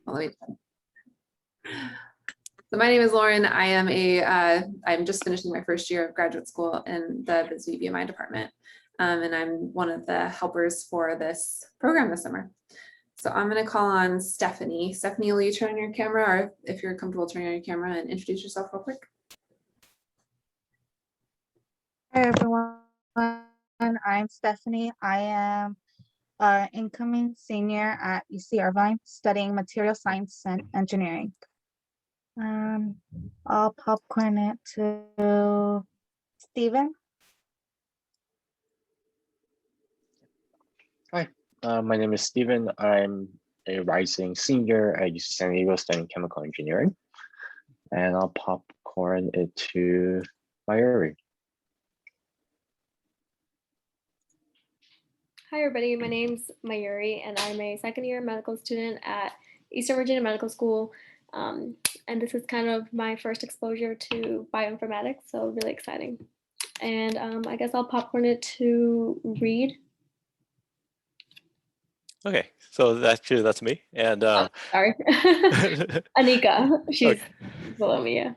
Well, so my name is Lauren. I am I'm just finishing my first year of graduate school in the DBMI department. And I'm one of the helpers for this program this summer. So I'm going to call on Stephanie. Stephanie, will you turn on your camera, or if you're comfortable turning on your camera, and introduce yourself real quick? Hi everyone, I'm Stephanie. I am an incoming senior at UC Irvine studying material science and engineering. I'll popcorn it to Steven. Hi, my name is Steven. I'm a rising senior at UC San Diego studying chemical engineering. And I'll popcorn it to Mayuri. Hi everybody, my name's Mayuri and I'm a second year medical student at Eastern Virginia Medical School. And this is kind of my first exposure to bioinformatics, so really exciting. And I guess I'll popcorn it to Reid. Okay, so actually that's me. And sorry, Anika, she's below me, yeah.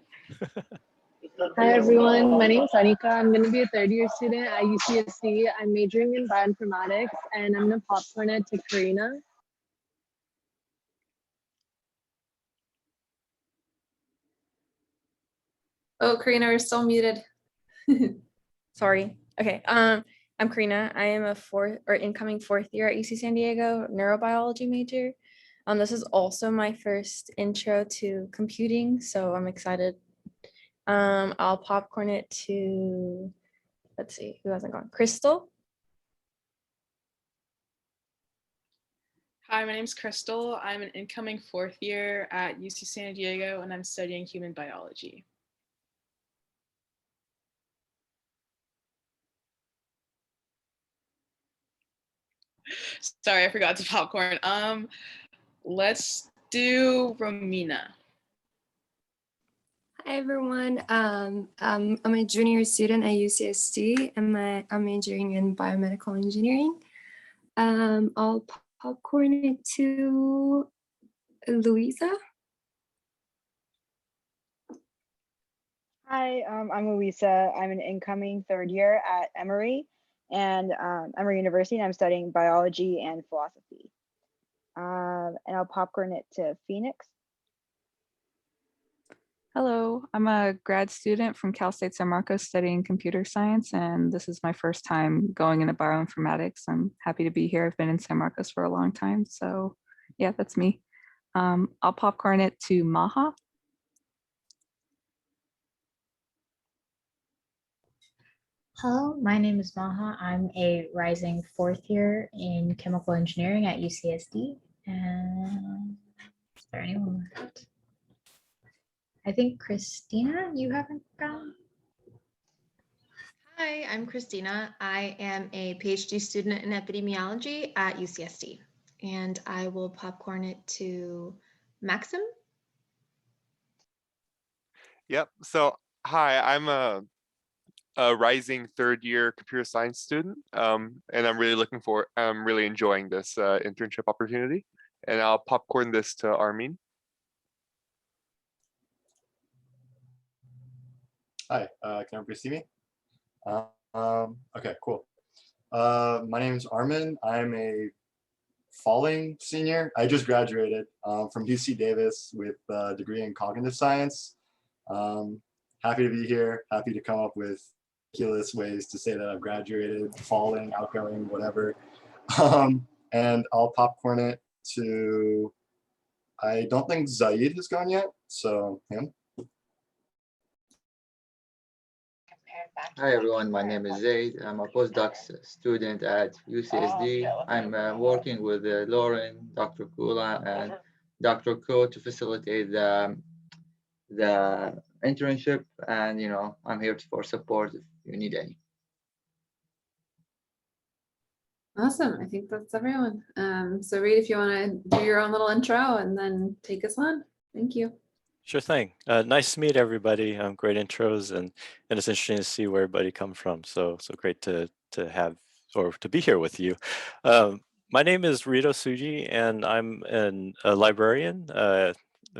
Hi everyone, my name is Anika. I'm going to be a third year student at UCSD. I'm majoring in bioinformatics and I'm going to popcorn it to Karina. Oh, Karina, we're still muted. Sorry. Okay. I'm Karina. I am a incoming fourth year at UC San Diego, neurobiology major. This is also my first intro to computing, so I'm excited. I'll popcorn it to, let's see, who hasn't gone? Crystal. Hi, my name is Crystal. I'm an incoming fourth year at UC San Diego, and I'm studying human biology. Sorry, I forgot to popcorn. Let's do Romina. Hi everyone. I'm a junior student at UCSD and I'm majoring in biomedical engineering. I'll popcorn it to Louisa. Hi, I'm Louisa. I'm an incoming third year at Emory and Emory University, and I'm studying biology and philosophy. And I'll popcorn it to Phoenix. Hello, I'm a grad student from Cal State San Marcos studying computer science, and this is my first time going into bioinformatics. I'm happy to be here. I've been in San Marcos for a long time, so yeah, that's me. I'll popcorn it to Maha. Hello, my name is Maha. I'm a rising fourth year in chemical engineering at UCSD. And is there anyone left? I think Christina, you haven't gone? Hi, I'm Christina. I am a PhD student in epidemiology at UCSD, and I will popcorn it to Maxim. Yep. So, hi, I'm a rising third year computer science student, and I'm really enjoying this internship opportunity. And I'll popcorn this to Armin. Hi, can everybody see me? Okay, cool. My name is Armin. I'm a falling senior. I just graduated from UC Davis with a degree in cognitive science. Happy to be here. Happy to come up with ridiculous ways to say that I've graduated, falling, outgoing, whatever. And I'll popcorn it to, I don't think Zaid has gone yet, so him. Hi everyone, my name is Reid. I'm a postdoc student at UCSD. I'm working with Lauren, Dr. Kula, and Dr. Ko to facilitate the internship, and I'm here for support if you need any. Awesome. I think that's everyone. So Reid, if you want to do your own little intro and then take us on. Thank you. Sure thing. Nice to meet everybody. Great intros, and it's interesting to see where everybody comes from. So great to have or to be here with you. My name is Reid Otsuji, and I'm a librarian, of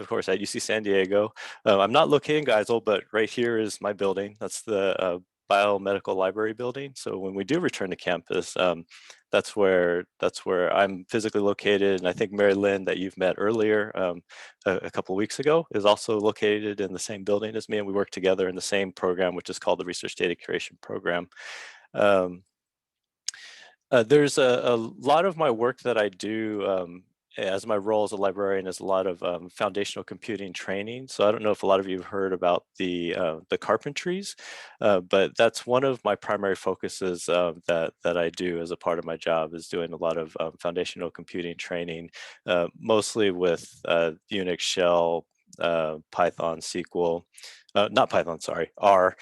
course, at UC San Diego. I'm not located in Geisel, but right here is my building. That's the biomedical library building. So when we do return to campus, that's where I'm physically located. And I think Mary Lynn, that you've met earlier a couple of weeks ago, is also located in the same building as me, and we work together in the same program, which is called the Research Data Curation Program. There's a lot of my work that I do as my role as a librarian is a lot of foundational computing training. So I don't know if a lot of you have heard about the carpentries, but that's one of my primary focuses that I do as a part of my job, is doing a lot of foundational computing training, mostly with Unix shell, Python, SQL, not Python, sorry, R.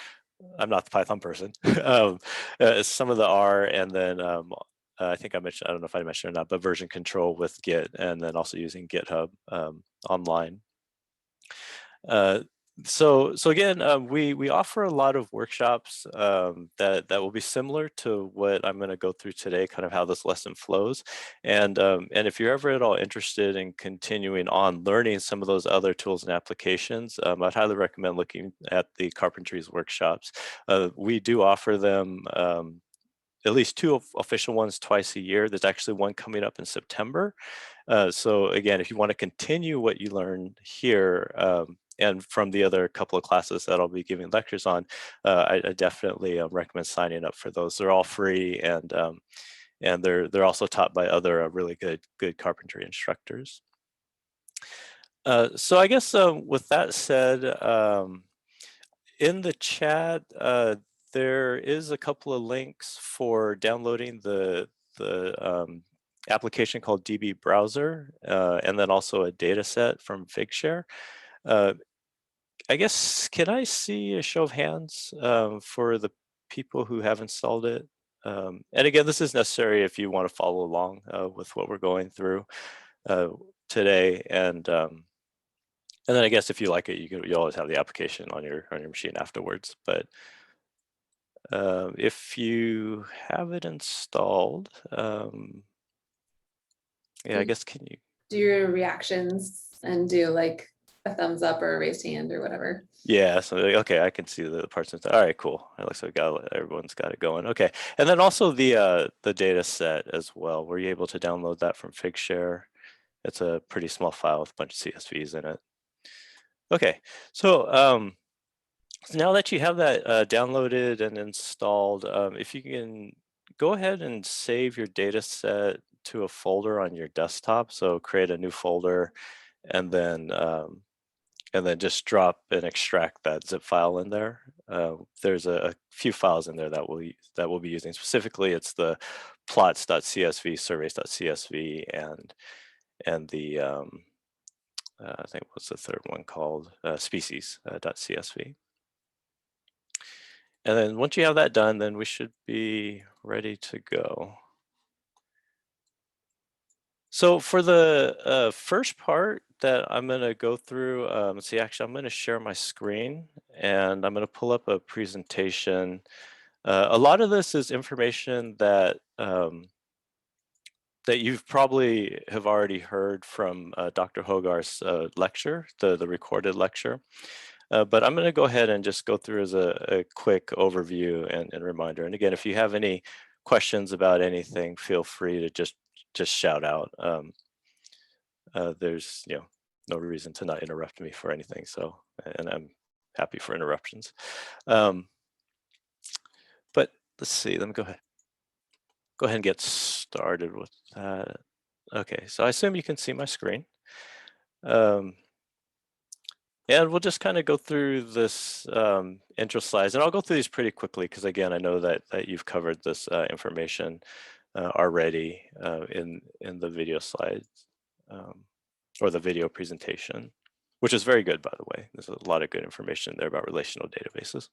I'm not the Python person. Some of the R, and then I think I mentioned, I don't know if I mentioned or not, but version control with Git, and then also using GitHub online. So again, we offer a lot of workshops that will be similar to what I'm going to go through today, kind of how this lesson flows. And if you're ever at all interested in continuing on learning some of those other tools and applications, I'd highly recommend looking at the Carpentries workshops. We do offer them. At least two official ones twice a year. There's actually one coming up in September. So again, if you want to continue what you learn here and from the other couple of classes that I'll be giving lectures on, I definitely recommend signing up for those. They're all free, and they're also taught by other really good carpentry instructors. So I guess with that said, in the chat, there is a couple of links for downloading the application called DB Browser, and then also a data set from Figshare. I guess, can I see a show of hands for the people who have installed it? And again, this is necessary if you want to follow along with what we're going through today. And then I guess if you like it, you always have the application on your machine afterwards. But if you have it installed, yeah, I guess, can you do your reactions and do like a thumbs up or a raised hand or whatever? Yeah, so okay, I can see the parts. All right, cool. It looks like everyone's got it going. Okay, and then also the data set as well. Were you able to download that from Figshare? It's a pretty small file with a bunch of CSVs in it. Okay, so now that you have that downloaded and installed, if you can go ahead and save your data set to a folder on your desktop. So create a new folder, and then just drop and extract that zip file in there. There's a few files in there that we'll be using. Specifically, it's the plots.csv, surveys.csv, and the I think what's the third one called, species.csv. And then once you have that done, then we should be ready to go. So for the first part that I'm going to go through, actually I'm going to share my screen, and I'm going to pull up a presentation. A lot of this is information that that you've probably have already heard from Dr. Hogarth's lecture, the recorded lecture. But I'm going to go ahead and just go through as a quick overview and reminder. And again, if you have any questions about anything, feel free to just shout out. There's no reason to not interrupt me for anything. So, and I'm happy for interruptions. But let's see. Let me go ahead and get started with that. Okay, so I assume you can see my screen. And we'll just kind of go through this intro slides, and I'll go through these pretty quickly because, again, I know that you've covered this information already in the video slides or the video presentation, which is very good, by the way. There's a lot of good information there about relational databases.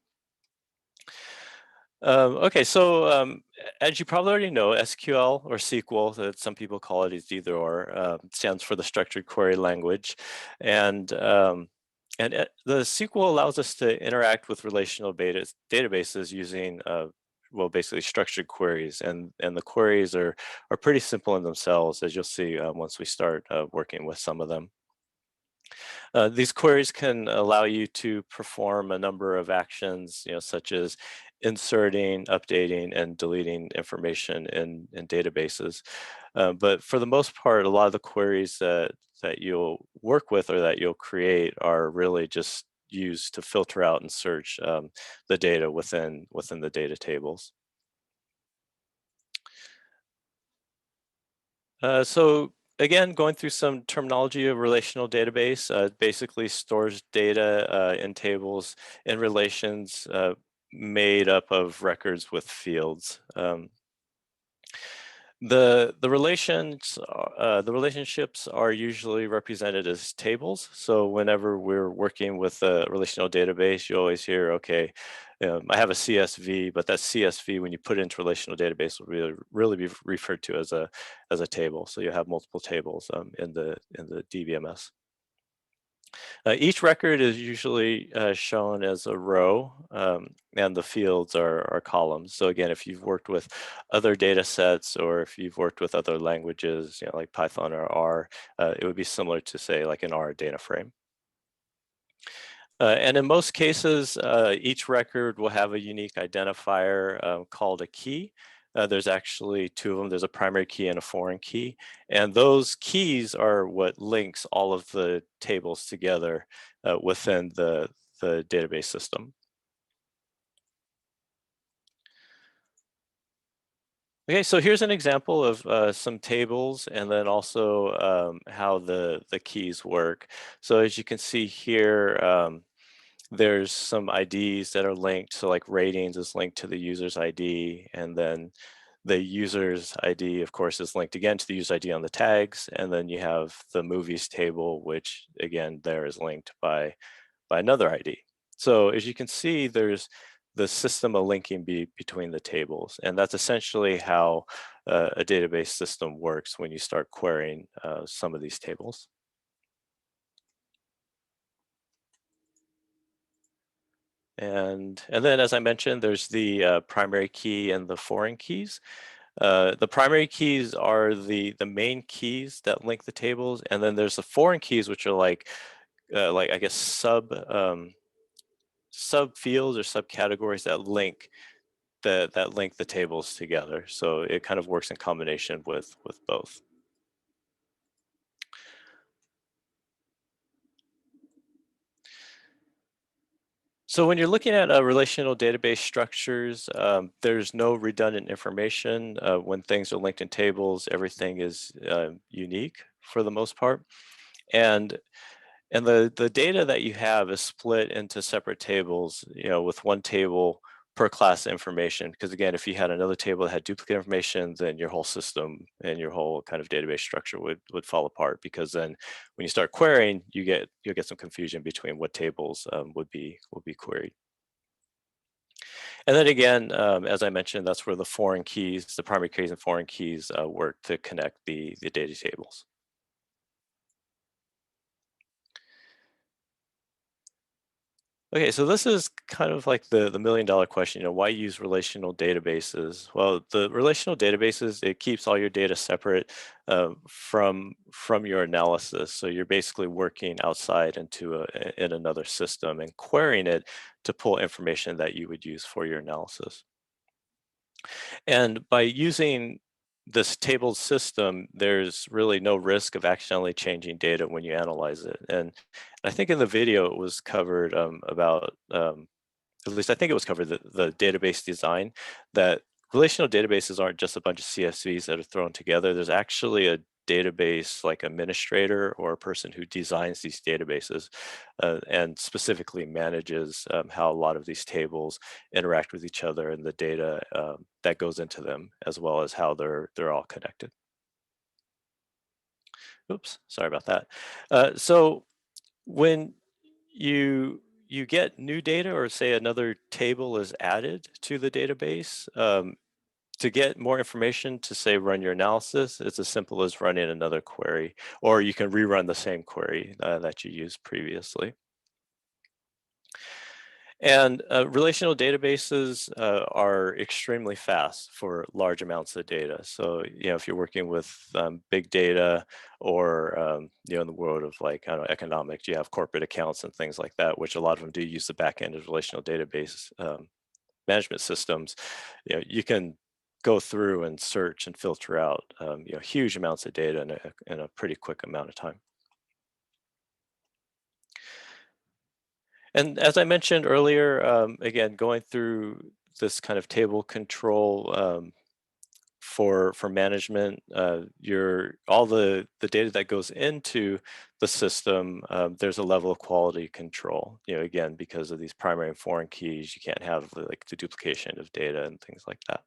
Okay, so as you probably already know, SQL or SQL, that some people call it, is either or, stands for the structured query language, and the SQL allows us to interact with relational databases using well, basically structured queries, and the queries are pretty simple in themselves, as you'll see once we start working with some of them. These queries can allow you to perform a number of actions, such as inserting, updating, and deleting information in databases. But for the most part, a lot of the queries that you'll work with or that you'll create are really just used to filter out and search the data within the data tables. So again, going through some terminology of relational database, basically stores data in tables in relations made up of records with fields. The relationships are usually represented as tables. So whenever we're working with a relational database, you always hear, okay, I have a CSV, but that CSV, when you put it into relational database, will really be referred to as a table. So you have multiple tables in the DBMS. Each record is usually shown as a row, and the fields are columns. So again, if you've worked with other data sets, or if you've worked with other languages, like Python or R, it would be similar to, say, like an R data frame. And in most cases, each record will have a unique identifier called a key. There's actually two of them. There's a primary key and a foreign key. And those keys are what links all of the tables together within the database system. Okay, so here's an example of some tables, and then also how the keys work. So as you can see here, there's some IDs that are linked. So like ratings is linked to the user's ID, and then the user's ID, of course, is linked again to the user ID on the tags. And then you have the movies table, which again, there is linked by another ID. So as you can see, there's the system of linking between the tables. And that's essentially how a database system works when you start querying some of these tables. And then, as I mentioned, there's the primary key and the foreign keys. The primary keys are the main keys that link the tables, and then there's the foreign keys, which are like I guess sub fields or subcategories that link the tables together. So it kind of works in combination with both. So when you're looking at relational database structures, there's no redundant information. When things are linked in tables, everything is unique for the most part. And the data that you have is split into separate tables, with one table per class information. Because again, if you had another table that had duplicate information, then your whole system and your whole kind of database structure would fall apart. Because then when you start querying, you'll get some confusion between what tables would be queried. And then again, as I mentioned, that's where the foreign keys, the primary keys and foreign keys work to connect the data tables. Okay, so this is kind of like the million-dollar question, why use relational databases? Well, the relational databases, it keeps all your data separate from your analysis. So you're basically working outside in another system and querying it to pull information that you would use for your analysis. And by using this table system, there's really no risk of accidentally changing data when you analyze it. And I think in the video it was covered about, at least I think it was covered, the database design, that relational databases aren't just a bunch of CSVs that are thrown together. There's actually a database like administrator or a person who designs these databases and specifically manages how a lot of these tables interact with each other and the data that goes into them, as well as how they're all connected. Oops, sorry about that. So when you get new data, or say another table is added to the database, to get more information to, say, run your analysis, it's as simple as running another query, or you can rerun the same query that you used previously. And relational databases are extremely fast for large amounts of data. So, if you're working with big data or, in the world of like, I don't know, economics, you have corporate accounts and things like that, which a lot of them do use the back end of relational database management systems. You can go through and search and filter out, huge amounts of data in a pretty quick amount of time. And as I mentioned earlier, again, going through this kind of table control for management, all the data that goes into the system, there's a level of quality control. Again, because of these primary and foreign keys, you can't have like the duplication of data and things like that.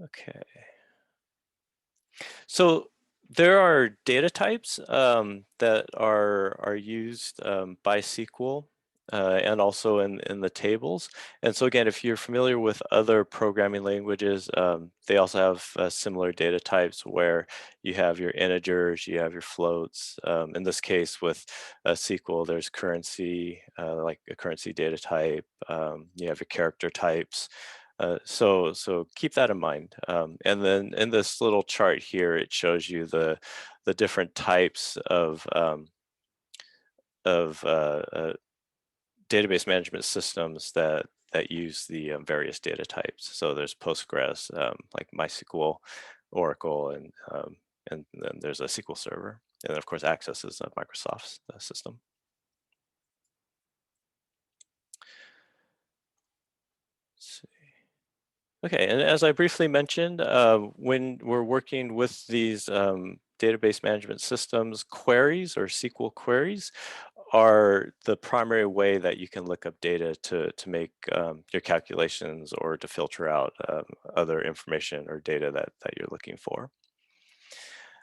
Okay. So there are data types that are used by SQL and also in the tables. And so again, if you're familiar with other programming languages, they also have similar data types where you have your integers, you have your floats. In this case with SQL, there's currency, like a currency data type. You have your character types. So keep that in mind. And then in this little chart here, it shows you the different types of database management systems that use the various data types. So there's Postgres, like MySQL, Oracle, and then there's a SQL Server. And then of course, Access is Microsoft's system. Let's see. Okay, and as I briefly mentioned, when we're working with these database management systems, queries or SQL queries are the primary way that you can look up data to make your calculations or to filter out other information or data that you're looking for.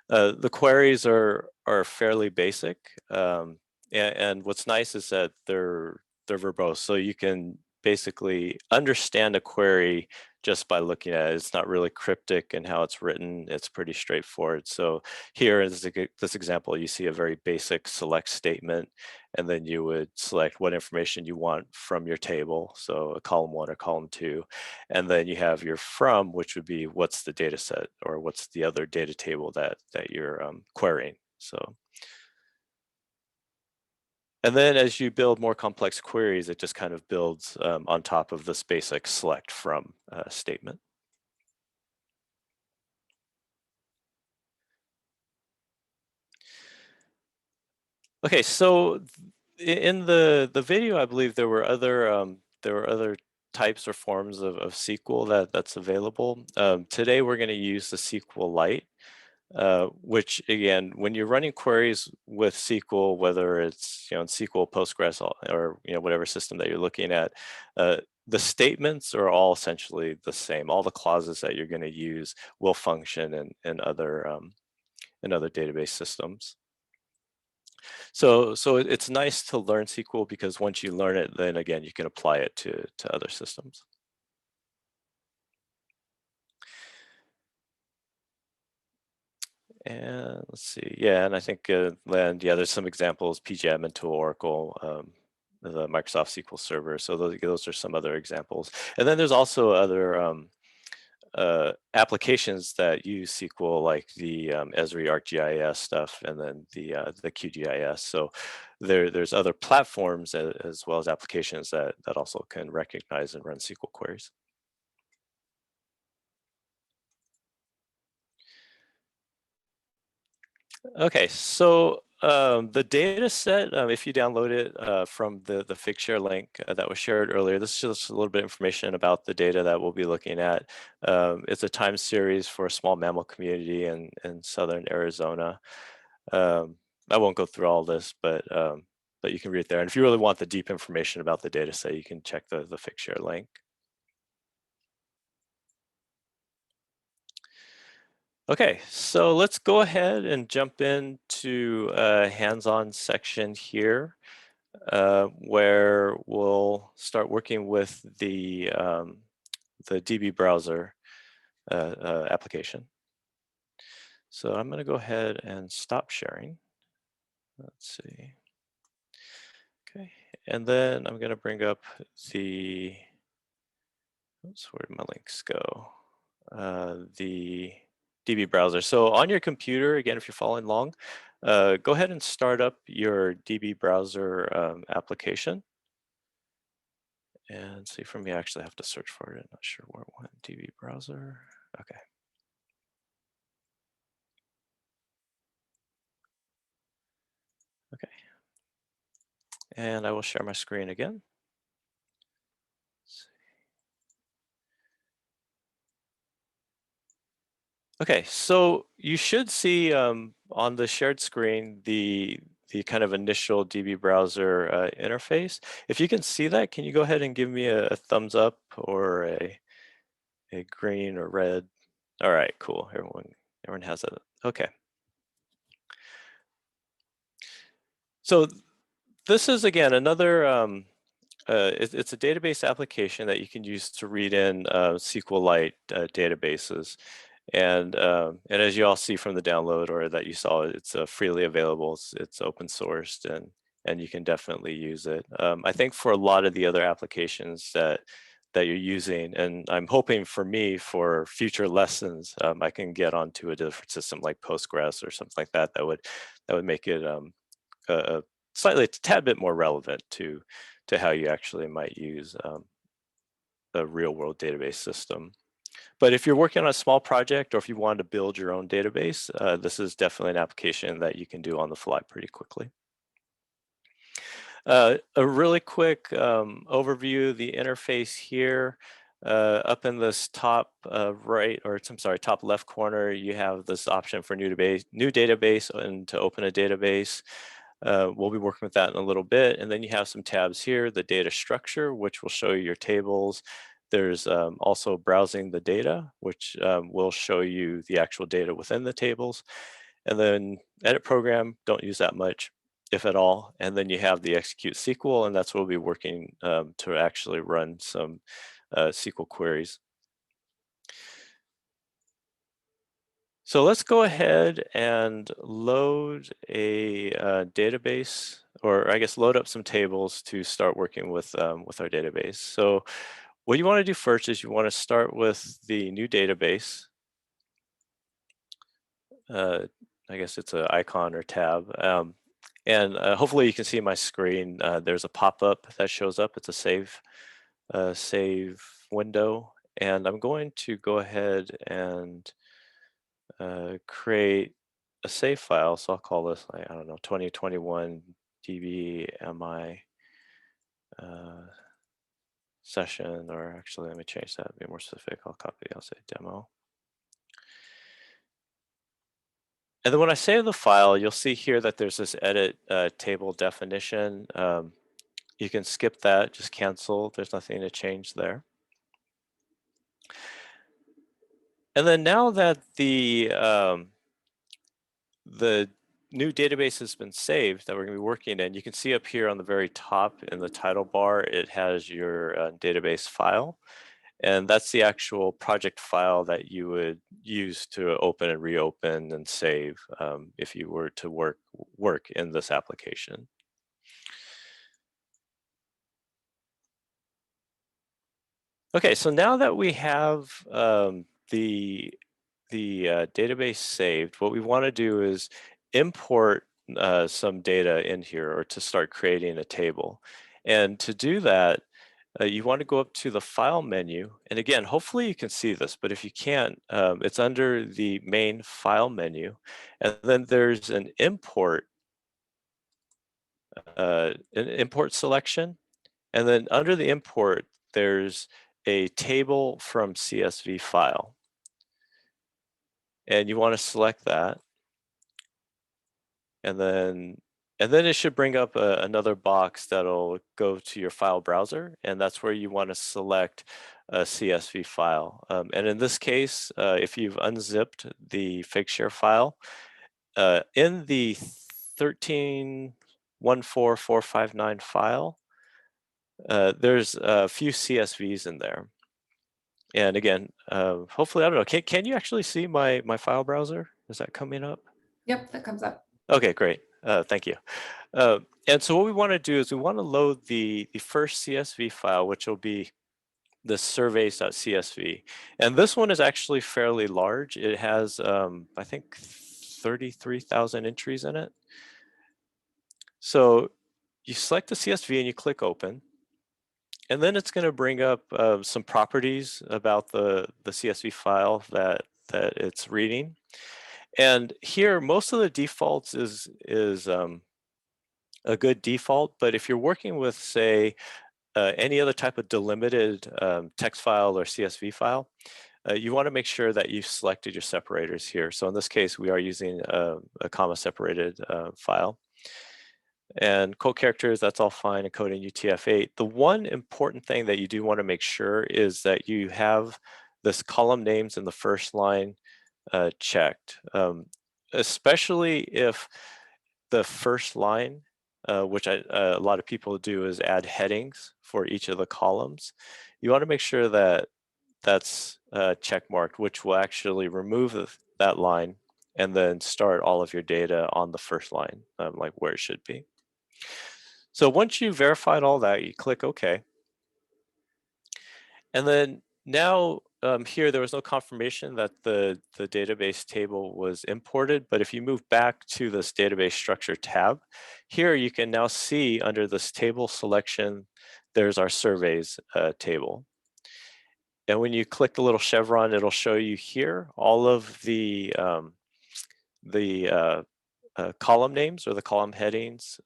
The queries are fairly basic, and what's nice is that they're verbose, so you can basically understand a query just by looking at it. It's not really cryptic in how it's written. It's pretty straightforward. So here in this example, you see a very basic select statement, and then you would select what information you want from your table. So a column 1 or column 2, and then you have your from, which would be what's the data set or what's the other data table that you're querying. So. And then as you build more complex queries, it just kind of builds on top of this basic select from statement. Okay, so in the video, I believe there were other types or forms of SQL that's available. Today, we're going to use the SQLite. Which again, when you're running queries with SQL, whether it's in SQL, Postgres, or whatever system that you're looking at, the statements are all essentially the same. All the clauses that you're going to use will function in other database systems. So it's nice to learn SQL because once you learn it, then again you can apply it to other systems. And let's see, yeah, and I think then there's some examples: PGM into Oracle, the Microsoft SQL Server. So those are some other examples. And then there's also other applications that use SQL, like the Esri ArcGIS stuff, and then the QGIS. So there's other platforms as well as applications that also can recognize and run SQL queries. Okay, so the data set, if you download it from the Figshare link that was shared earlier, this is just a little bit of information about the data that we'll be looking at. It's a time series for a small mammal community in southern Arizona. I won't go through all this, but you can read it there. And if you really want the deep information about the data set, you can check the Figshare link. Okay, so let's go ahead and jump into a hands-on section here where we'll start working with the DB browser application. So I'm going to go ahead and stop sharing. Let's see. Okay, and then I'm going to bring up the, oops, where did my links go? The DB browser. So on your computer, again, if you're following along, go ahead and start up your DB browser application. And see, for me, I actually have to search for it. I'm not sure where it went. DB browser. Okay. Okay. And I will share my screen again. Okay, so you should see on the shared screen the kind of initial DB browser interface. If you can see that, can you go ahead and give me a thumbs up or a green or red? All right, cool. Everyone has that. Okay. So this is again another. It's a database application that you can use to read in SQLite databases. And as you all see from the download or that you saw, it's freely available. It's open sourced and you can definitely use it. I think for a lot of the other applications that you're using, and I'm hoping for me for future lessons, I can get onto a different system like Postgres or something like that. That would make it slightly a tad bit more relevant to how you actually might use a real world database system. But if you're working on a small project or if you want to build your own database, this is definitely an application that you can do on the fly pretty quickly. A really quick overview, the interface here, up in this top right, or I'm sorry, top left corner, you have this option for new database and to open a database. We'll be working with that in a little bit. And then you have some tabs here, the data structure, which will show you your tables. There's also browsing the data, which will show you the actual data within the tables. And then edit program, don't use that much, if at all. And then you have the execute SQL, and that's what we'll be working to actually run some SQL queries. So let's go ahead and load a database, or I guess load up some tables to start working with our database. So what you want to do first is you want to start with the new database. I guess it's an icon or tab. And hopefully you can see my screen. There's a pop-up that shows up. It's a save window. And I'm going to go ahead and create a save file. So I'll call this, like, I don't know, 2021 DBMI session, or actually let me change that, be more specific. I'll copy, I'll say demo. And then when I save the file, you'll see here that there's this edit table definition. You can skip that, just cancel. There's nothing to change there. And then now that the new database has been saved that we're going to be working in, you can see up here on the very top in the title bar, it has your database file. And that's the actual project file that you would use to open and reopen and save if you were to work in this application. Okay, so now that we have the database saved, what we want to do is import some data in here, or to start creating a table. And to do that, you want to go up to the File menu. And again, hopefully you can see this, but if you can't, it's under the main File menu. And then there's an import selection. And then under the import, there's a table from CSV file. And you want to select that. And then it should bring up another box that'll go to your file browser, and that's where you want to select a CSV file. And in this case, if you've unzipped the Figshare file, in the 1314459 file, there's a few CSVs in there. And again, hopefully, I don't know, can you actually see my file browser? Is that coming up? Yep, that comes up. Okay, great. Thank you. And so what we want to do is we want to load the first CSV file, which will be the surveys.csv. And this one is actually fairly large. It has, I think, 33,000 entries in it. So you select the CSV and you click open. And then it's going to bring up some properties about the CSV file that it's reading. And here, most of the defaults is a good default. But if you're working with, say, any other type of delimited text file or CSV file, you want to make sure that you've selected your separators here. So in this case, we are using a comma separated file. And quote characters, that's all fine, encoding UTF-8. The one important thing that you do want to make sure is that you have this column names in the first line checked, especially if the first line, which a lot of people do, is add headings for each of the columns. You want to make sure that that's check marked, which will actually remove that line and then start all of your data on the first line, like where it should be. So once you've verified all that, you click OK. And then now here, there was no confirmation that the database table was imported. But if you move back to this database structure tab, here you can now see under this table selection, there's our surveys table. And when you click the little chevron, it'll show you here all of the column names or the column headings.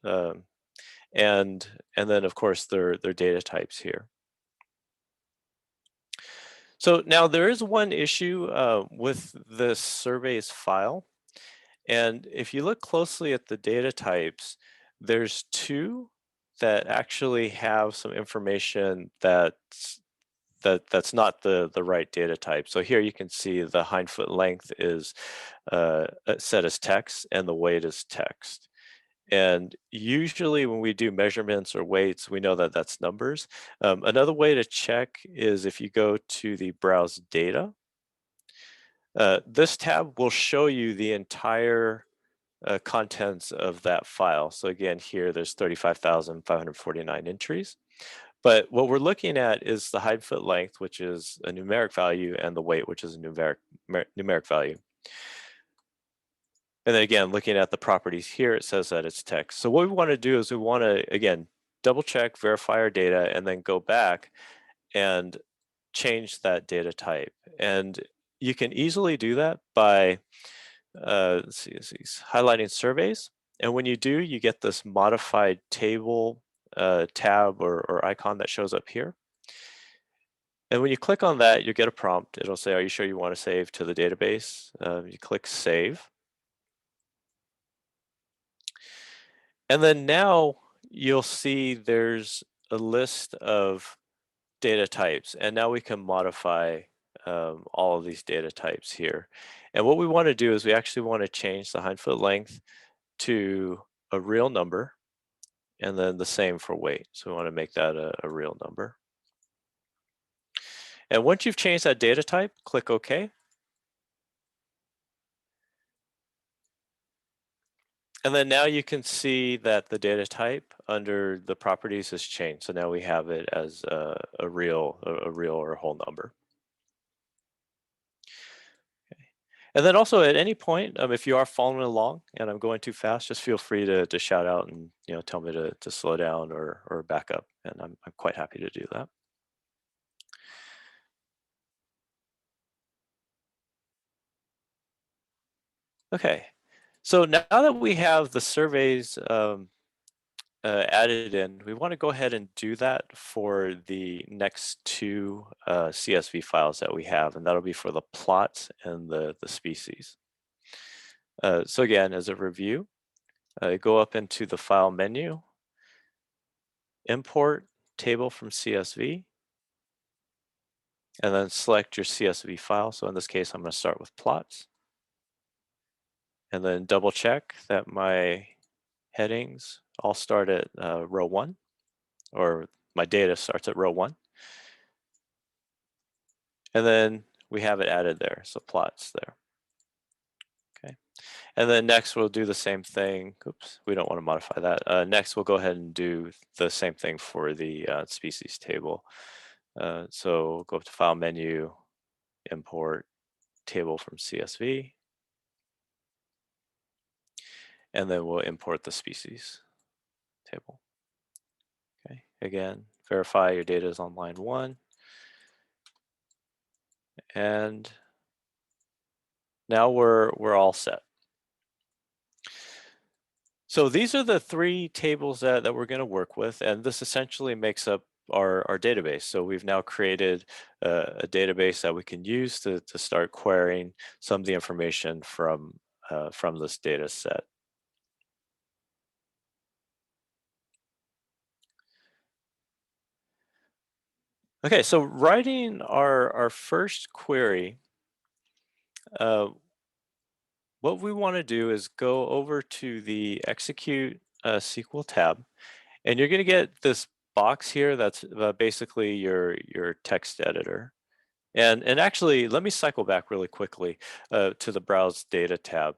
And then, of course, their data types here. So now there is one issue with this surveys file. And if you look closely at the data types, there's two that actually have some information that's not the right data type. So here you can see the hindfoot length is set as text and the weight is text. And usually when we do measurements or weights, we know that that's numbers. Another way to check is if you go to the browse data. This tab will show you the entire contents of that file. So again, here there's 35,549 entries. But what we're looking at is the hindfoot length, which is a numeric value, and the weight, which is a numeric value. And then again, looking at the properties here, it says that it's text. So what we want to do is we want to, again, double check, verify our data, and then go back and change that data type. And you can easily do that by highlighting surveys. And when you do, you get this modified table tab or icon that shows up here. And when you click on that, you get a prompt. It'll say, are you sure you want to save to the database? You click save. And then now you'll see there's a list of data types. And now we can modify all of these data types here. And what we want to do is we actually want to change the hindfoot length to a real number, and then the same for weight. So we want to make that a real number. And once you've changed that data type, click OK. And then now you can see that the data type under the properties has changed. So now we have it as a real or a whole number. Okay. And then also at any point, if you are following along and I'm going too fast, just feel free to shout out and tell me to slow down or back up. And I'm quite happy to do that. Okay. So now that we have the surveys added in, we want to go ahead and do that for the next two CSV files that we have, and that'll be for the plots and the species. So again, as a review, go up into the file menu, import table from CSV, and then select your CSV file. So in this case, I'm going to start with plots. And then double check that my headings all start at row 1, or my data starts at row 1. And then we have it added there, so plots there. Okay. And then next we'll do the same thing. Oops, we don't want to modify that. Next we'll go ahead and do the same thing for the species table. So go up to File menu, import table from CSV. And then we'll import the species table. Okay, again, verify your data is on line 1. And now we're all set. So these are the 3 tables that we're going to work with, and this essentially makes up our database. So we've now created a database that we can use to start querying some of the information from this data set. Okay, so writing our first query, what we want to do is go over to the Execute SQL tab, and you're going to get this box here that's basically your text editor. And actually, let me cycle back really quickly to the Browse Data tab.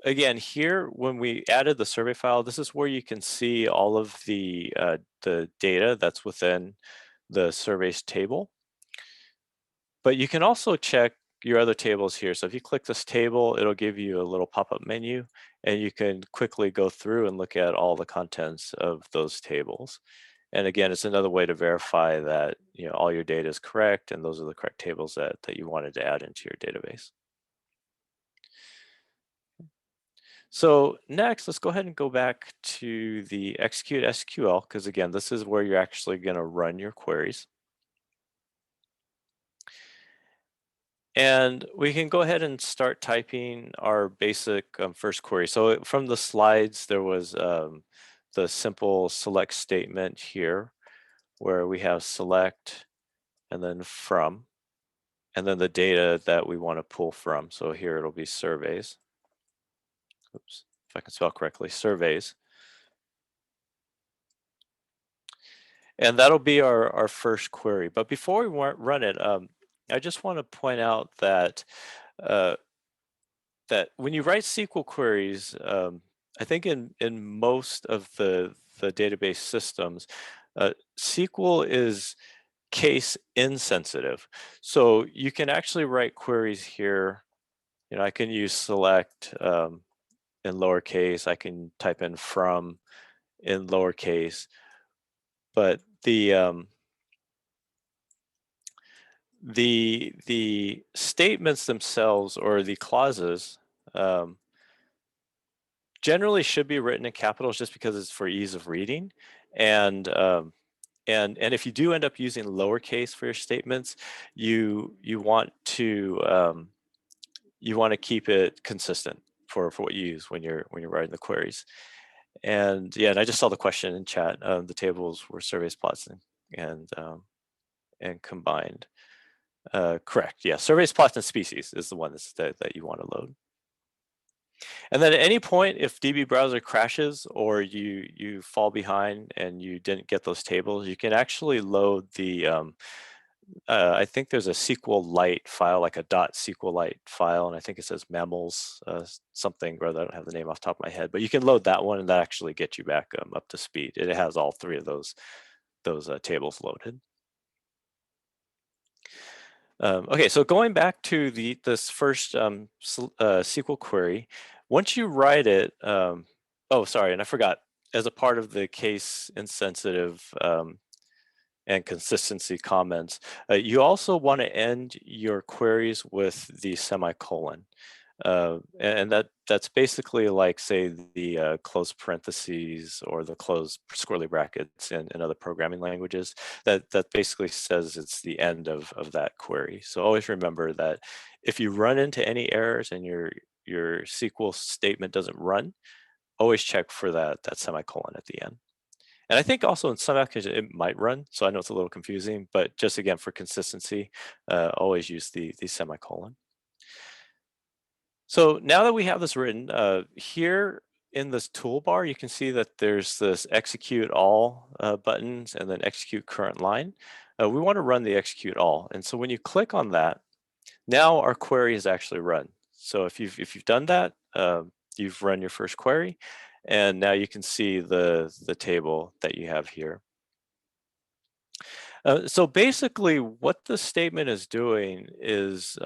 Again, here, when we added the survey file, this is where you can see all of the data that's within the surveys table. But you can also check your other tables here. So if you click this table, it'll give you a little pop-up menu, and you can quickly go through and look at all the contents of those tables. And again, it's another way to verify that all your data is correct, and those are the correct tables that you wanted to add into your database. So next, let's go ahead and go back to the Execute SQL, because again, this is where you're actually going to run your queries. And we can go ahead and start typing our basic first query. So from the slides, there was the simple select statement here, where we have select and then from, and then the data that we want to pull from. So here it'll be surveys. Oops, if I can spell correctly, surveys. And that'll be our first query. But before we run it, I just want to point out that that when you write SQL queries, I think in most of the database systems, SQL is case insensitive. So you can actually write queries here. I can use select in lowercase. I can type in from in lowercase. But the statements themselves, or the clauses, generally should be written in capitals just because it's for ease of reading. And if you do end up using lowercase for your statements, you want to keep it consistent for what you use when you're writing the queries. And yeah, and I just saw the question in chat. The tables were surveys, plots, and combined. Correct. Yeah, surveys, plots, and species is the one that you want to load. And then at any point, if DB browser crashes or you fall behind and you didn't get those tables, you can actually load the I think there's a SQLite file, like a .SQLite file, and I think it says mammals something, or I don't have the name off the top of my head, but you can load that one, and that actually gets you back up to speed. It has all 3 of those tables loaded. Okay, so going back to this first SQL query, once you write it, oh, sorry, and I forgot, as a part of the case insensitive and consistency comments, you also want to end your queries with the semicolon. And that's basically like, say, the close parentheses or the close squirrely brackets in other programming languages. That basically says it's the end of that query. So always remember that if you run into any errors and your SQL statement doesn't run, always check for that semicolon at the end. And I think also in some applications it might run, so I know it's a little confusing, but just again for consistency, always use the semicolon. So now that we have this written, here in this toolbar, you can see that there's this execute all buttons and then execute current line. We want to run the execute all. And so when you click on that, now our query is actually run. So if you've done that, you've run your first query, and now you can see the table that you have here. So basically what the statement is doing is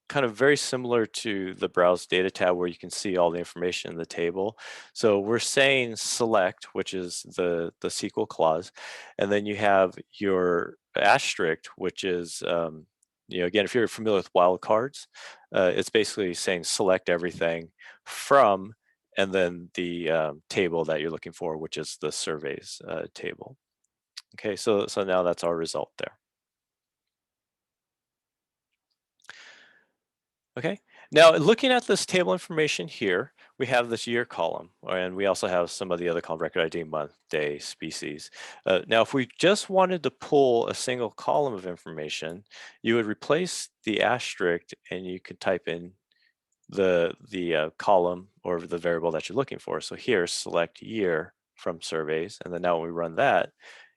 kind of very similar to the Browse Data tab where you can see all the information in the table. So we're saying select, which is the SQL clause, and then you have your asterisk, which is, again, if you're familiar with wildcards, it's basically saying select everything from, and then the table that you're looking for, which is the surveys table. Okay, so now that's our result there. Okay, now looking at this table information here, we have this year column, and we also have some of the other column, record ID, month, day, species. Now, if we just wanted to pull a single column of information, you would replace the asterisk and you could type in the column or the variable that you're looking for. So here, select year from surveys, and then now when we run that,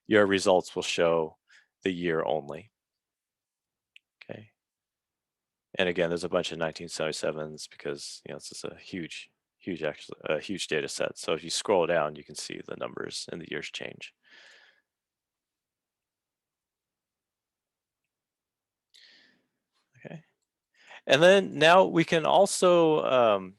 your results will show the year only. Okay. And again, there's a bunch of 1977s because it's just a huge data set. So if you scroll down, you can see the numbers and the years change. Okay. And then now we can also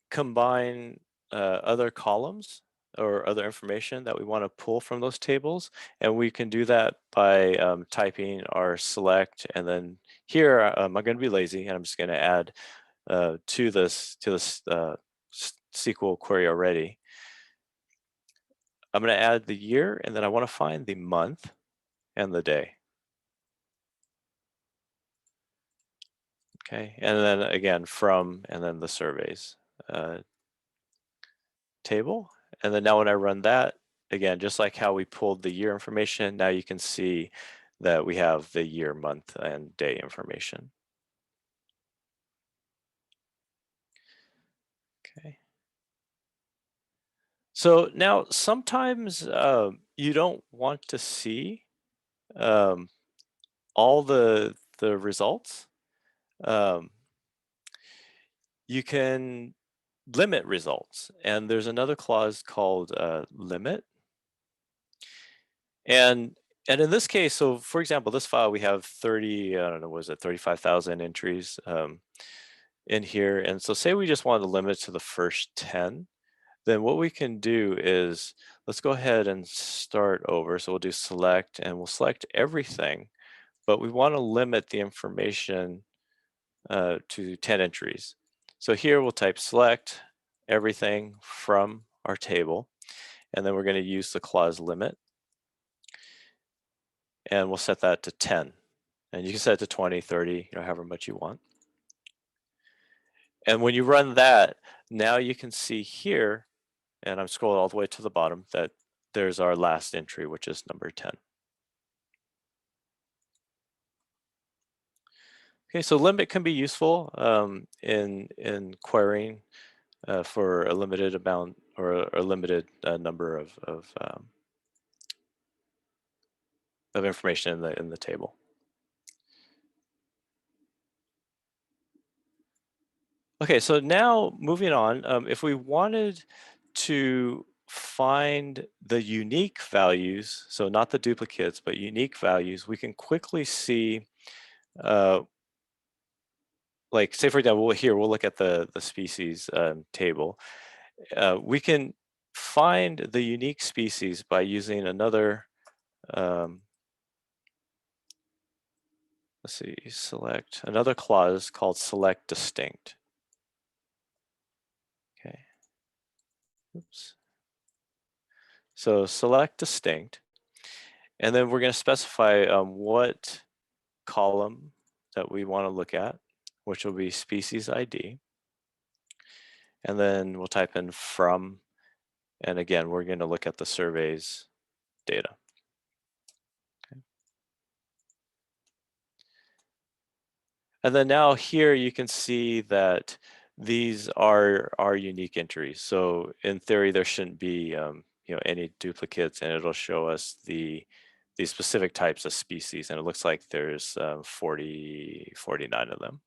combine other columns or other information that we want to pull from those tables. And we can do that by typing our select, and then here I'm going to be lazy and I'm just going to add to this SQL query already. I'm going to add the year, and then I want to find the month and the day. Okay, and then again from, and then the surveys table. And then now when I run that, again, just like how we pulled the year information, now you can see that we have the year, month, and day information. Okay. So now sometimes you don't want to see all the results. You can limit results, and there's another clause called limit. And in this case, so for example, this file we have 30, I don't know, was it 35,000 entries in here. And so say we just want to limit to the first 10, then what we can do is, let's go ahead and start over. So we'll do select, and we'll select everything, but we want to limit the information to 10 entries. So here we'll type select everything from our table, and then we're going to use the clause limit, and we'll set that to 10. And you can set it to 20, 30, however much you want. And when you run that, now you can see here, and I'm scrolling all the way to the bottom, that there's our last entry, which is number 10. Okay, so limit can be useful in querying for a limited amount or a limited number of information in the table. Okay, so now moving on, if we wanted to find the unique values, so not the duplicates, but unique values, we can quickly see, like say for example, here we'll look at the species table. We can find the unique species by using another, let's see, select another clause called select distinct. Okay. Oops. So select distinct, and then we're going to specify what column that we want to look at, which will be species ID. And then we'll type in from, and again, we're going to look at the surveys data. Okay. And then now here you can see that these are our unique entries. So in theory, there shouldn't be any duplicates, and it'll show us the specific types of species, and it looks like there's 49 of them.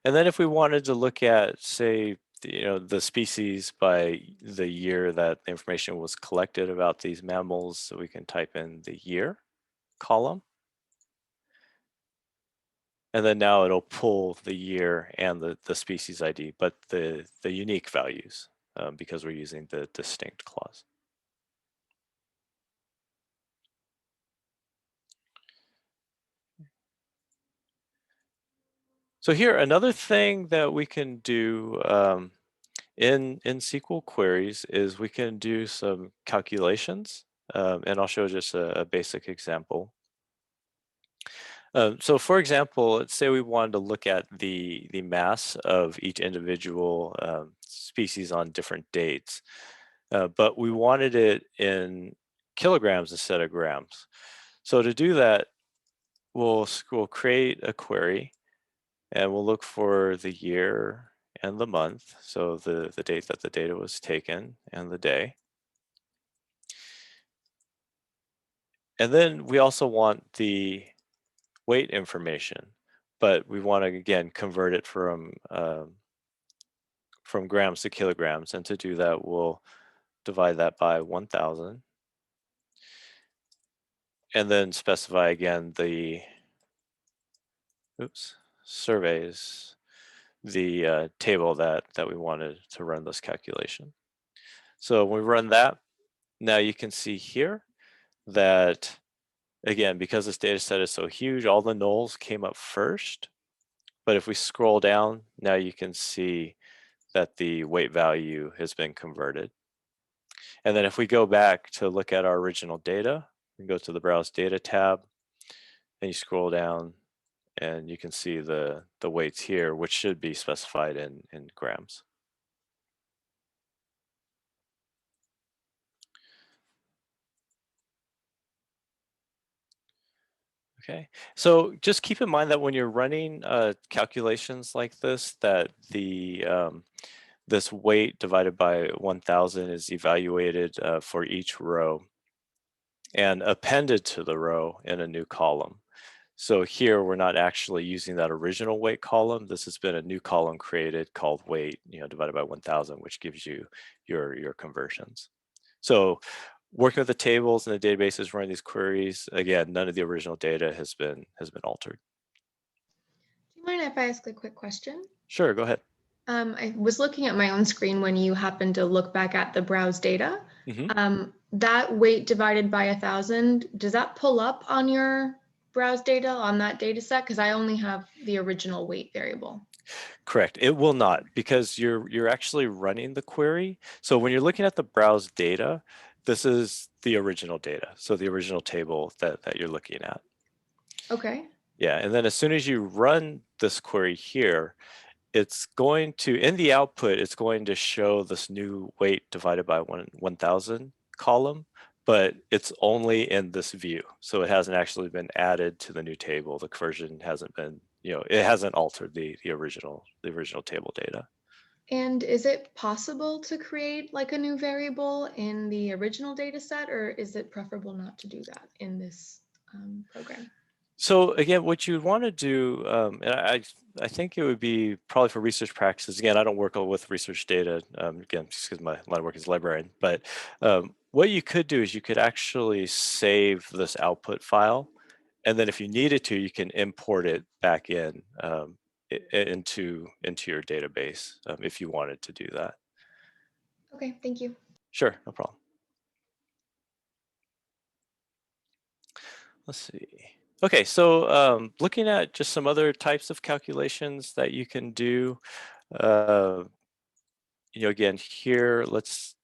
And then if we wanted to look at, say, the species by the year that the information was collected about these mammals, so we can type in the year column. And then now it'll pull the year and the species ID, but the unique values, because we're using the distinct clause. So here, another thing that we can do in SQL queries is we can do some calculations, and I'll show just a basic example. So for example, let's say we wanted to look at the mass of each individual species on different dates, but we wanted it in kilograms instead of grams. So to do that, we'll create a query, and we'll look for the year and the month, so the date that the data was taken and the day. And then we also want the weight information, but we want to, again, convert it from grams to kilograms. And to do that, we'll divide that by 1,000. And then specify again the, surveys, the table that we wanted to run this calculation. So when we run that, now you can see here that, again, because this data set is so huge, all the nulls came up first. But if we scroll down, now you can see that the weight value has been converted. And then if we go back to look at our original data, we go to the Browse Data tab, and you scroll down, and you can see the weights here, which should be specified in grams. Okay, so just keep in mind that when you're running calculations like this, that the this weight divided by 1,000 is evaluated for each row and appended to the row in a new column. So here we're not actually using that original weight column. This has been a new column created called weight, divided by 1,000, which gives you your conversions. So working with the tables and the databases, running these queries, again, none of the original data has been altered. Do you mind if I ask a quick question? Sure, go ahead. I was looking at my own screen when you happened to look back at the browse data. That weight divided by 1,000, does that pull up on your browse data on that data set? Because I only have the original weight variable. Correct. It will not, because you're actually running the query. So when you're looking at the browse data, this is the original data. So the original table that you're looking at. Okay. Yeah, and then as soon as you run this query here, it's going to, in the output, it's going to show this new weight divided by 1,000 column, but it's only in this view. So it hasn't actually been added to the new table. The conversion hasn't been, it hasn't altered the original table data. And is it possible to create like a new variable in the original data set, or is it preferable not to do that in this program? So again, what you want to do, and I think it would be probably for research practices. Again, I don't work with research data, again, just because my line of work is librarian. But what you could do is you could actually save this output file, and then if you needed to, you can import it back in into your database if you wanted to do that. Okay, thank you. Sure, no problem. Let's see. Okay, so looking at just some other types of calculations that you can do, again here, let's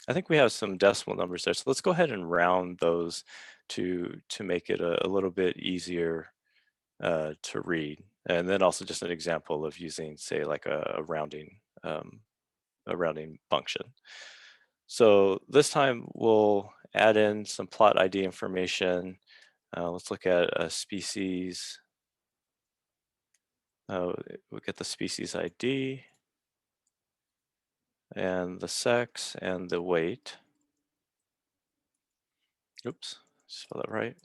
I think we have some decimal numbers there, so let's go ahead and round those to make it a little bit easier to read, and then also just an example of using, say, like a rounding function. So this time we'll add in some plot ID information. Let's look at a species. We'll get the species ID and the sex and the weight. Oops, spell that right.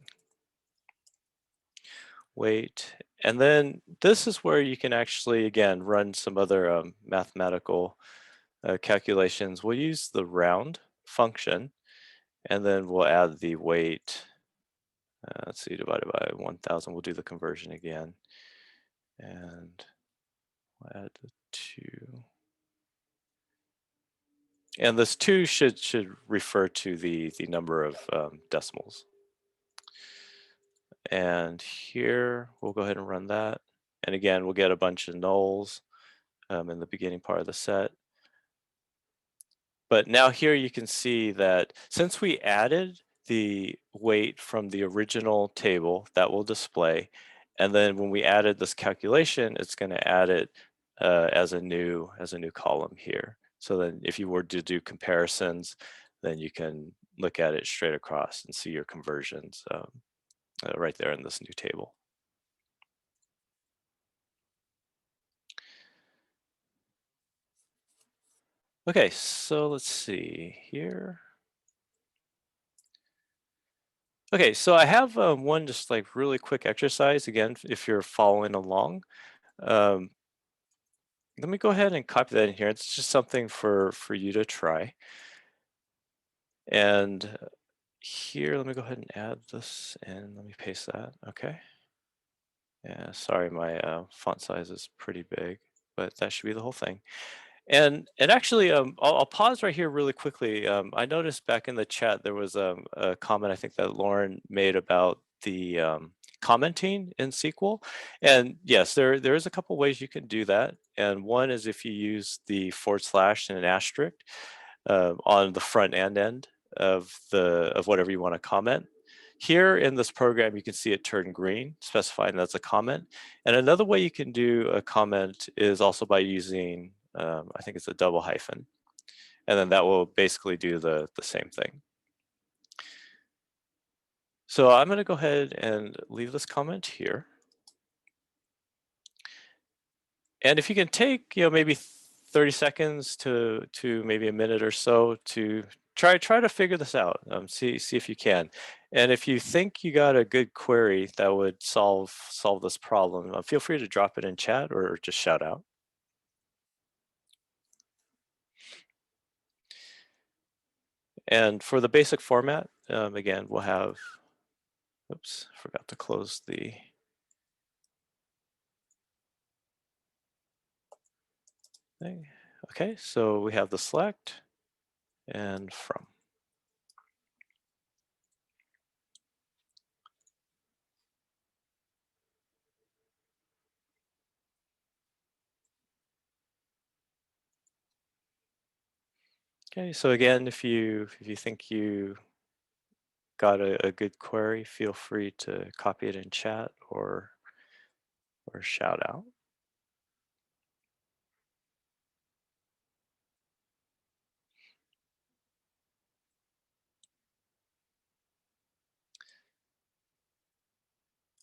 Weight And then this is where you can actually, again, run some other mathematical calculations. We'll use the round function, and then we'll add the weight. Let's see, divided by 1,000. We'll do the conversion again. And we'll add the 2. And this 2 should refer to the number of decimals. And here, we'll go ahead and run that. And again, we'll get a bunch of nulls in the beginning part of the set. But now here you can see that since we added the weight from the original table, that will display. And then when we added this calculation, it's going to add it as a new column here. So then if you were to do comparisons, then you can look at it straight across and see your conversions right there in this new table. Okay, so let's see here. Okay, so I have one just like really quick exercise, again, if you're following along. Let me go ahead and copy that in here. It's just something for you to try. And here, let me go ahead and add this and let me paste that, okay. Yeah, sorry, my font size is pretty big, but that should be the whole thing. And actually, I'll pause right here really quickly. I noticed back in the chat there was a comment I think that Lauren made about the commenting in SQL. And yes, there is a couple ways you can do that. And one is if you use the / and an asterisk on the front and end of whatever you want to comment. Here in this program, you can see it turn green, specifying that's a comment. And another way you can do a comment is also by using, I think it's a double hyphen. And then that will basically do the same thing. So I'm going to go ahead and leave this comment here. And if you can take, maybe 30 seconds to maybe a minute or so to try to figure this out, see if you can. And if you think you got a good query that would solve this problem, feel free to drop it in chat or just shout out. And for the basic format, again, we'll have, oops, forgot to close the thing. Okay, so we have the select and from. Okay, so again, if you think you got a good query, feel free to copy it in chat or shout out.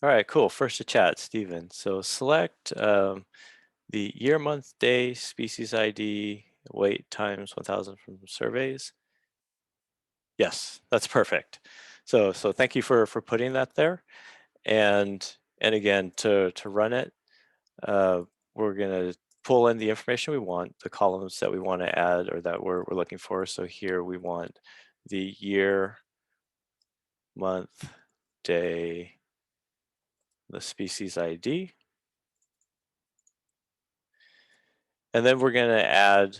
All right, cool. First to chat, Stephen. So select the year, month, day, species ID, weight times 1,000 from surveys. Yes, that's perfect. So thank you for putting that there. And again, to run it, we're going to pull in the information we want, the columns that we want to add or that we're looking for. So here we want the year, month, day, the species ID. And then we're going to add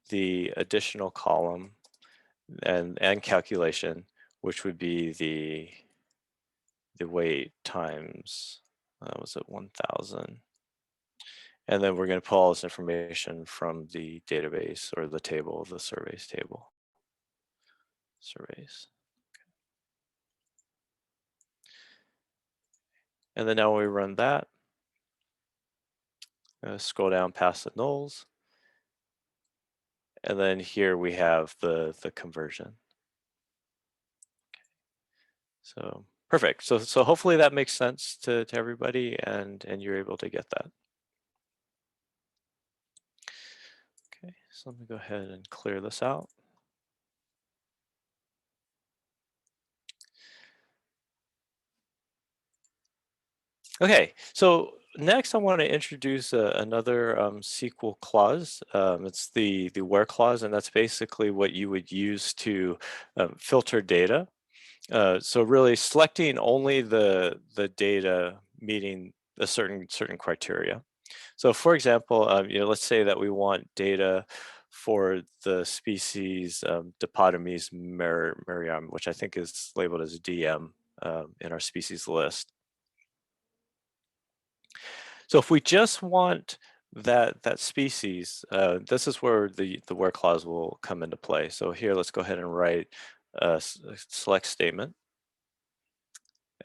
the additional column and calculation, which would be the weight times, was it 1,000? And then we're going to pull all this information from the database or the table, the surveys table. Surveys. And then now when we run that, scroll down past the nulls. And then here we have the conversion. So perfect. So hopefully that makes sense to everybody and you're able to get that. Okay, so let me go ahead and clear this out. Okay, so next I want to introduce another SQL clause. It's the where clause, and that's basically what you would use to filter data. So really selecting only the data meeting a certain criteria. So for example, let's say that we want data for the species Dipodomys merriam, which I think is labeled as DM in our species list. So if we just want that species, this is where the where clause will come into play. So here, let's go ahead and write a select statement.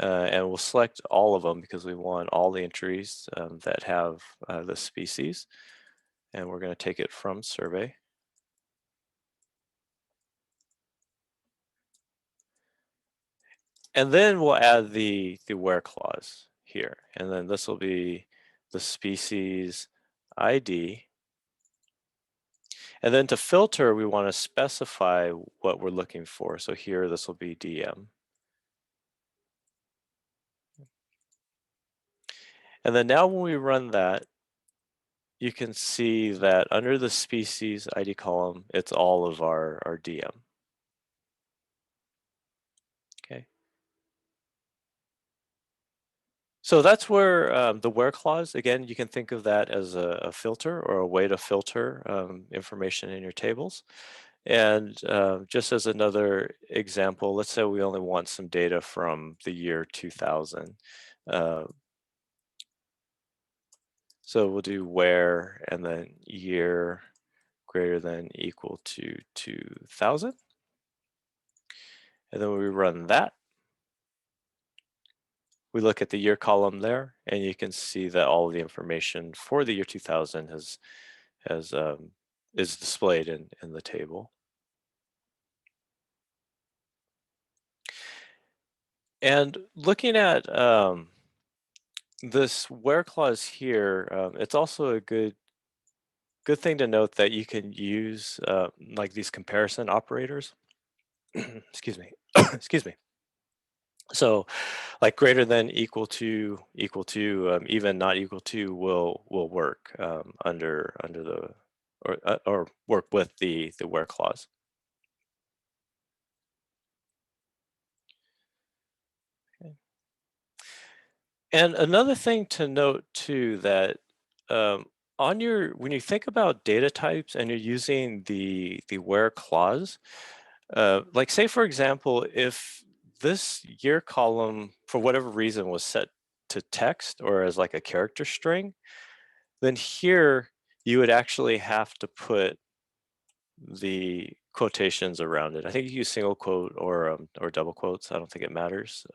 And we'll select all of them because we want all the entries that have the species. And we're going to take it from survey. And then we'll add the where clause here. And then this will be the species ID. And then to filter, we want to specify what we're looking for. So here, this will be DM. And then now when we run that, you can see that under the species ID column, it's all of our DM. Okay. So that's where the where clause, again, you can think of that as a filter or a way to filter information in your tables. And just as another example, let's say we only want some data from the year 2000. So we'll do where and then year greater than equal to 2000. And then when we run that, we look at the year column there, and you can see that all of the information for the year 2000 is displayed in the table. And looking at this where clause here, it's also a good thing to note that you can use like these comparison operators. Excuse me. Excuse me. So like greater than equal to even not equal to will work under the or work with the where clause. Okay. And another thing to note too, that on when you think about data types and you're using the where clause, like say for example, if this year column for whatever reason was set to text or as like a character string, then here you would actually have to put the quotations around it. I think you use single quote or double quotes. I don't think it matters.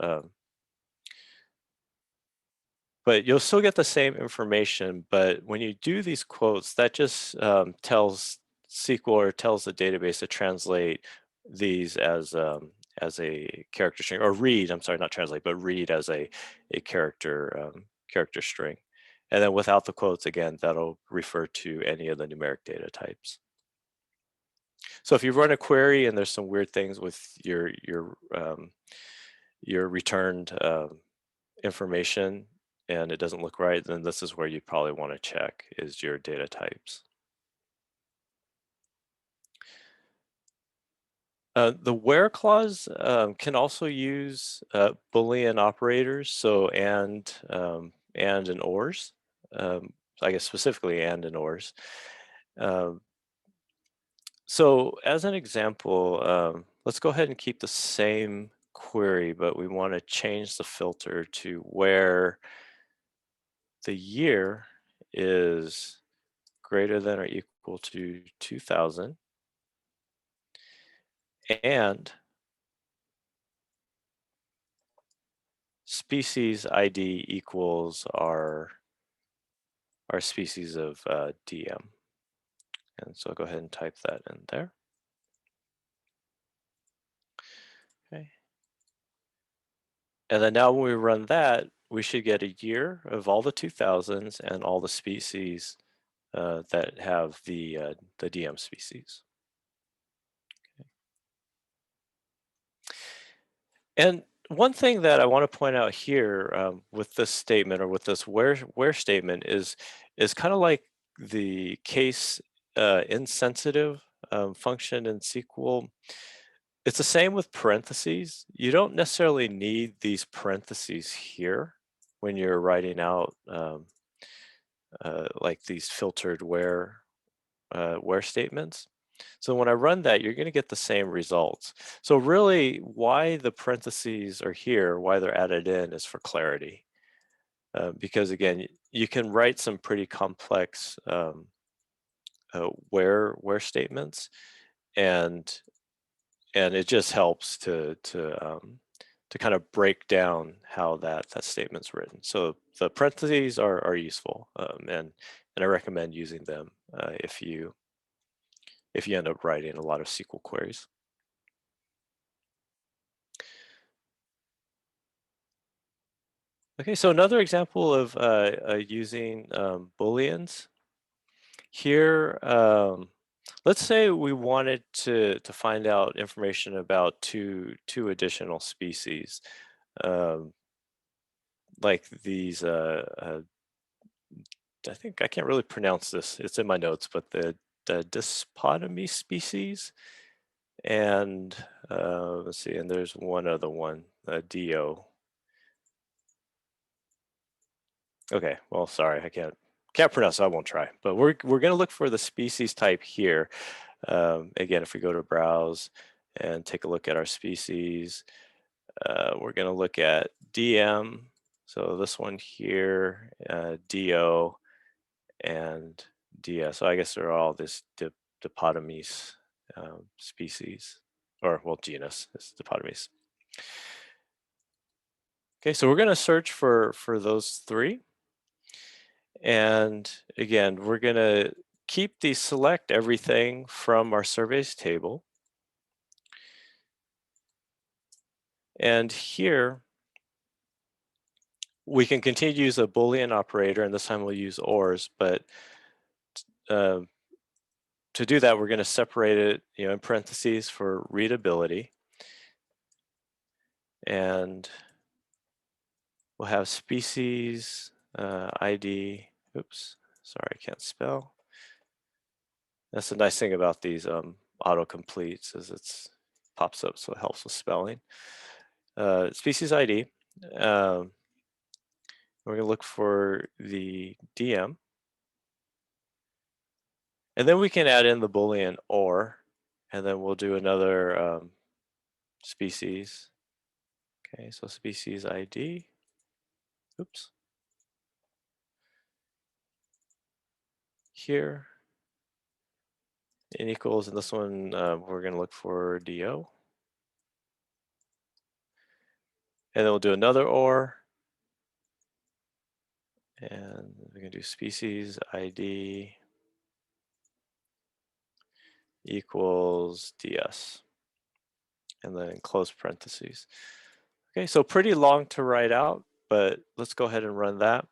But you'll still get the same information. But when you do these quotes, that just tells SQL or tells the database to translate these as a character string, or read. I'm sorry, not translate, but read as a character string. And then without the quotes, again, that'll refer to any of the numeric data types. So if you run a query and there's some weird things with your returned information and it doesn't look right, then this is where you probably want to check is your data types. The where clause can also use Boolean operators, so and ors. I guess specifically and ors. So as an example, let's go ahead and keep the same query, but we want to change the filter to where the year is greater than or equal to 2000 and species ID equals our species of DM. And so I'll go ahead and type that in there. Okay. And then now when we run that, we should get a year of all the 2000s and all the species that have the DM species. Okay. And one thing that I want to point out here with this statement or with this where statement is kind of like the case insensitive function in SQL. It's the same with parentheses. You don't necessarily need these parentheses here when you're writing out like these filtered where statements. So when I run that, you're going to get the same results. So really, why the parentheses are here, why they're added in, is for clarity. Because again, you can write some pretty complex where statements, and it just helps to kind of break down how that statement's written. So the parentheses are useful, and I recommend using them if you end up writing a lot of SQL queries. Okay, so another example of using Booleans. Here, let's say we wanted to find out information about two additional species, like these. I think I can't really pronounce this. It's in my notes, but the Dyspodemy species, and let's see, and there's one other one, DO. Okay, well, sorry, I can't pronounce, so I won't try. But we're going to look for the species type here. Again, if we go to browse and take a look at our species, we're going to look at DM. So this one here, DO, and DS. So I guess they're all this Dipodomys species, or well, genus is Dipodomys. Okay, so we're going to search for those three. And again, we're going to keep the select everything from our surveys table. And here, we can continue to use a Boolean operator, and this time we'll use ORs, but to do that, we're going to separate it, in parentheses for readability. And we'll have species ID. Oops, sorry, I can't spell. That's the nice thing about these autocompletes, is it's pops up, so it helps with spelling. Species ID. We're going to look for the DM. And then we can add in the Boolean OR, and then we'll do another species. Okay, so species ID. Oops. Here. N equals, and this one we're going to look for DO. And then we'll do another OR. And we're going to do species ID equals DS. And then close parentheses. Okay, so pretty long to write out, but let's go ahead and run that.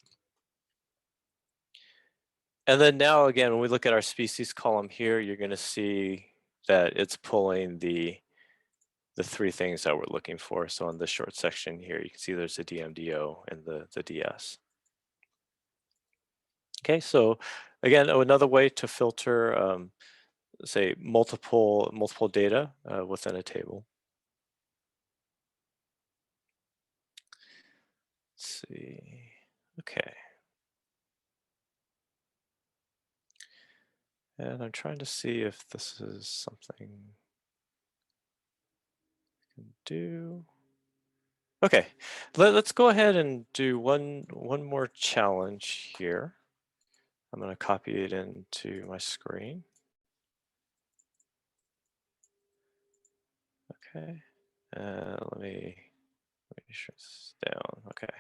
And then now again, when we look at our species column here, you're going to see that it's pulling the three things that we're looking for. So in this short section here, you can see there's the DMDO and the DS. Okay, so again, another way to filter, say, multiple data within a table. Let's see. Okay. And I'm trying to see if this is something I can do. Okay, let's go ahead and do one more challenge here. I'm going to copy it into my screen. Okay, let me shrink this down. Okay.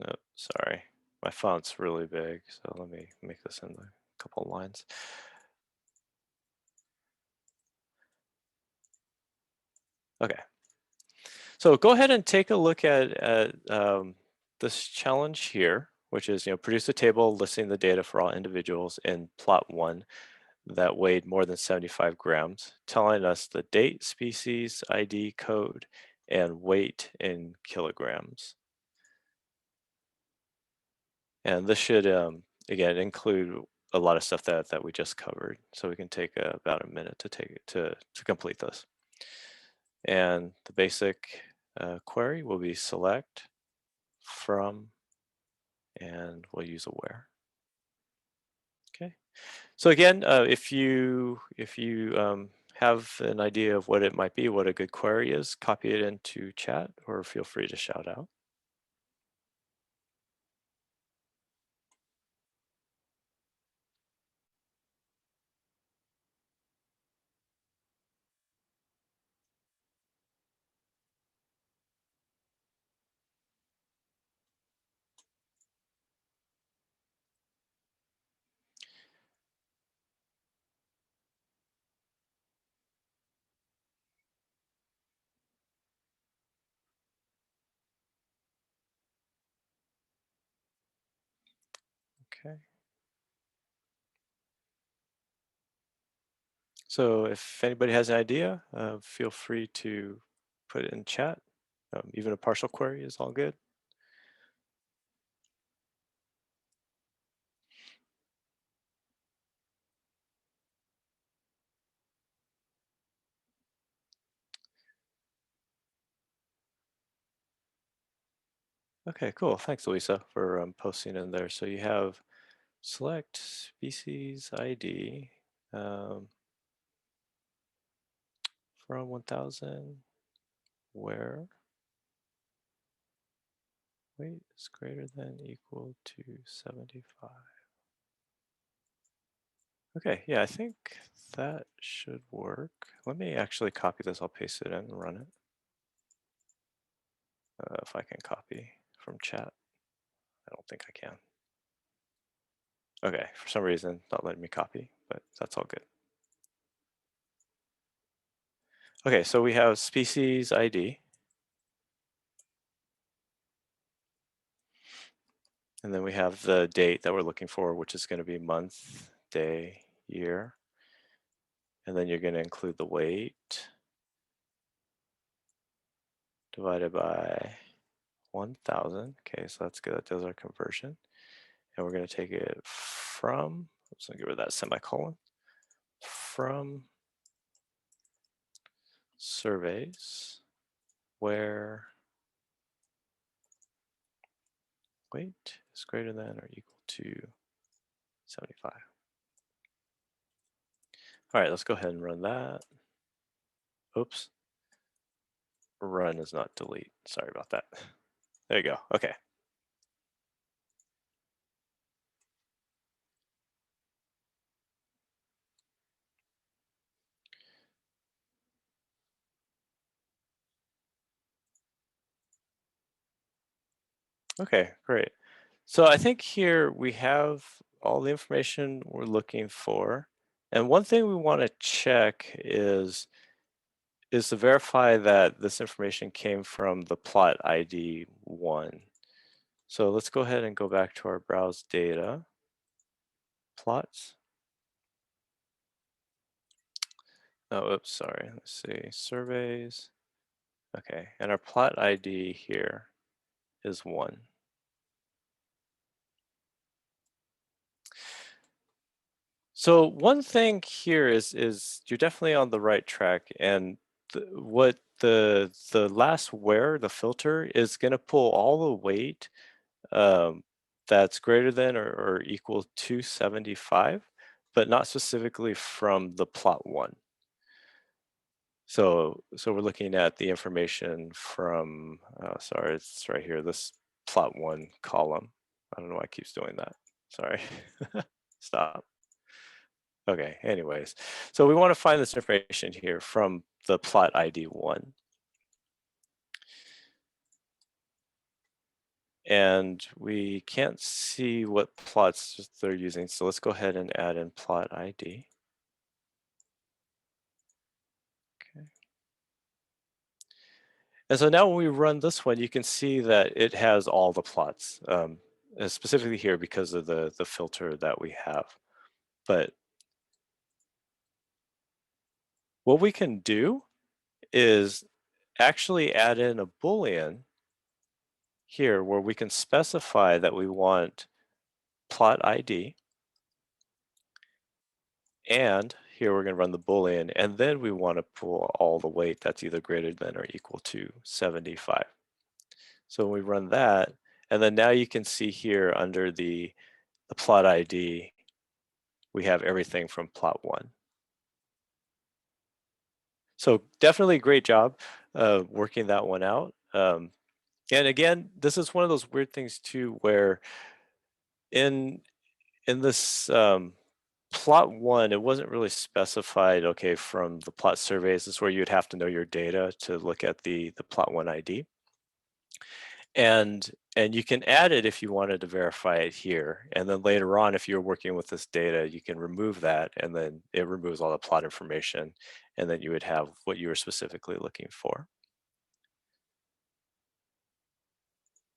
No, sorry, my font's really big, so let me make this in a couple lines. Okay, so go ahead and take a look at this challenge here, which is produce a table listing the data for all individuals in plot 1. that weighed more than 75 grams, telling us the date, species, ID, code, and weight in kilograms. And this should, again, include a lot of stuff that we just covered. So we can take about a minute to complete this. And the basic query will be select from, and we'll use a where. Okay. So again, if you have an idea of what it might be, what a good query is, copy it into chat or feel free to shout out. Okay. So if anybody has an idea, feel free to put it in chat. Even a partial query is all good. Okay, cool. Thanks, Lisa, for posting in there. So you have select species ID from 1000, where weight is greater than equal to 75. Okay, yeah, I think that should work. Let me actually copy this. I'll paste it in and run it. If I can copy from chat. I don't think I can. Okay, for some reason, not letting me copy, but that's all good. Okay, so we have species ID. And then we have the date that we're looking for, which is going to be month, day, year. And then you're going to include the weight divided by 1000. Okay, so that's good. That does our conversion. And we're going to take it from, let's get rid of that semicolon, from surveys where weight is greater than or equal to 75. All right, let's go ahead and run that. Oops. Run is not delete. Sorry about that. There you go. Okay. Okay, great. So I think here we have all the information we're looking for. And one thing we want to check is to verify that this information came from the plot ID 1. So let's go ahead and go back to our browse data, plots. Oh, oops, sorry. Let's see, surveys. Okay, and our plot ID here is 1. So one thing here is you're definitely on the right track, and what the last where, the filter, is going to pull all the weight that's greater than or equal to 75, but not specifically from the plot 1. So we're looking at the information from, sorry, it's right here, this plot 1 column. I don't know why it keeps doing that. Sorry. Stop. Okay, anyways, so we want to find this information here from the plot ID 1. And we can't see what plots they're using, so let's go ahead and add in plot ID. Okay. And so now when we run this one, you can see that it has all the plots, specifically here because of the filter that we have. But what we can do is actually add in a Boolean here where we can specify that we want plot ID. And here we're going to run the Boolean, and then we want to pull all the weight that's either greater than or equal to 75. So when we run that, and then now you can see here under the plot ID, we have everything from plot 1. So definitely great job working that one out. And again, this is one of those weird things too, where in this plot 1, it wasn't really specified, okay, from the plot surveys, this is where you'd have to know your data to look at the plot 1 ID. And you can add it if you wanted to verify it here. And then later on, if you're working with this data, you can remove that, and then it removes all the plot information, and then you would have what you were specifically looking for.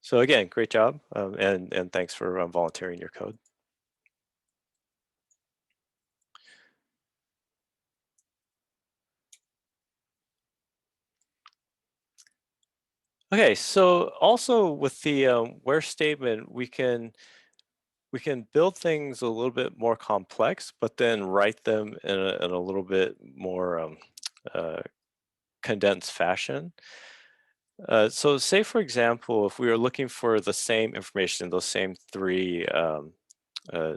So again, great job, and thanks for volunteering your code. Okay, so also with the where statement, we can build things a little bit more complex, but then write them in a little bit more condensed fashion. So say, for example, if we were looking for the same information, those same 3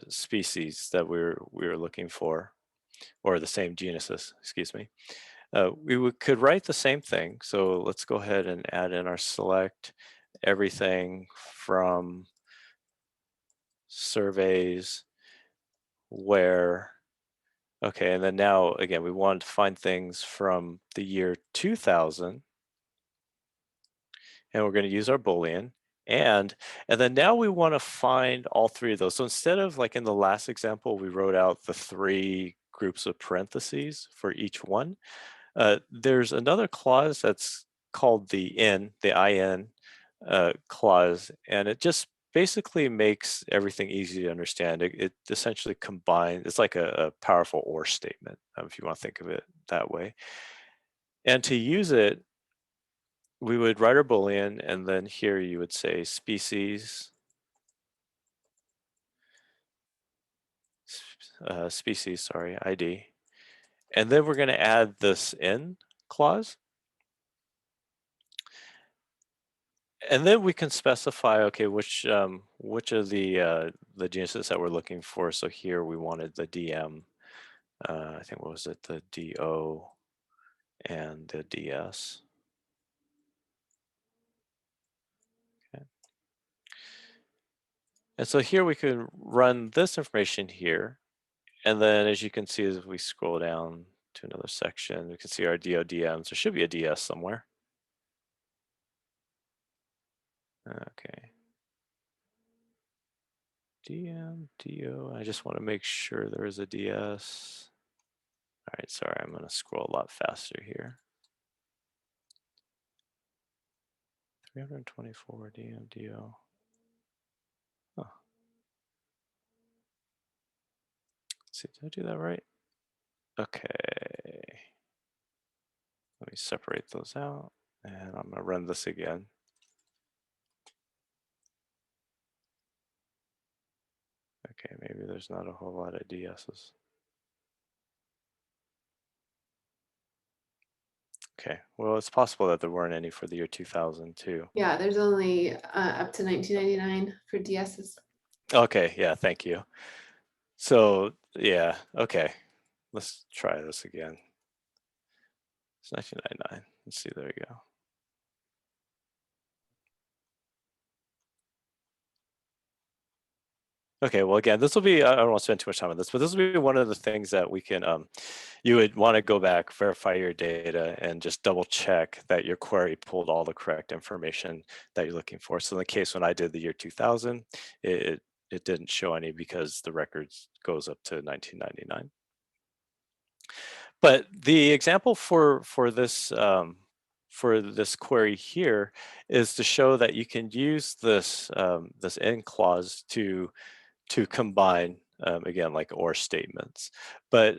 species that we were looking for, or the same genuses, excuse me, could write the same thing. So let's go ahead and add in our select everything from surveys where, okay, and then now again, we want to find things from the year 2000, and we're going to use our Boolean. And then now we want to find all 3 of those. So instead of, like in the last example, we wrote out the 3 groups of parentheses for each one. There's another clause that's called the in clause, and it just basically makes everything easy to understand. It essentially combines, it's like a powerful or statement, if you want to think of it that way. And to use it, we would write our Boolean, and then here you would say species, ID. And then we're going to add this in clause. And then we can specify, okay, which of the genuses that we're looking for. So here we wanted the DM, I think, what was it, the DO and the DS. Okay. And so here we can run this information here. And then as you can see, as we scroll down to another section, we can see our DO DMs. There should be a DS somewhere. Okay. DM, DO, I just want to make sure there is a DS. All right, sorry, I'm going to scroll a lot faster here. 324 DM, DO. Huh. Let's see, did I do that right? Okay. Let me separate those out, and I'm going to run this again. Okay, maybe there's not a whole lot of DSs. Okay, well, it's possible that there weren't any for the year 2000 too. Yeah, there's only up to 1999 for DSs. Okay, yeah, thank you. So yeah, okay, let's try this again. It's 1999. Let's see, there we go. Okay, well, again, this will be, I don't want to spend too much time on this, but this will be one of the things that we can, you would want to go back, verify your data, and just double check that your query pulled all the correct information that you're looking for. So in the case when I did the year 2000, it didn't show any because the records goes up to 1999. But the example for this query here is to show that you can use this this in clause to combine, again, like or statements. But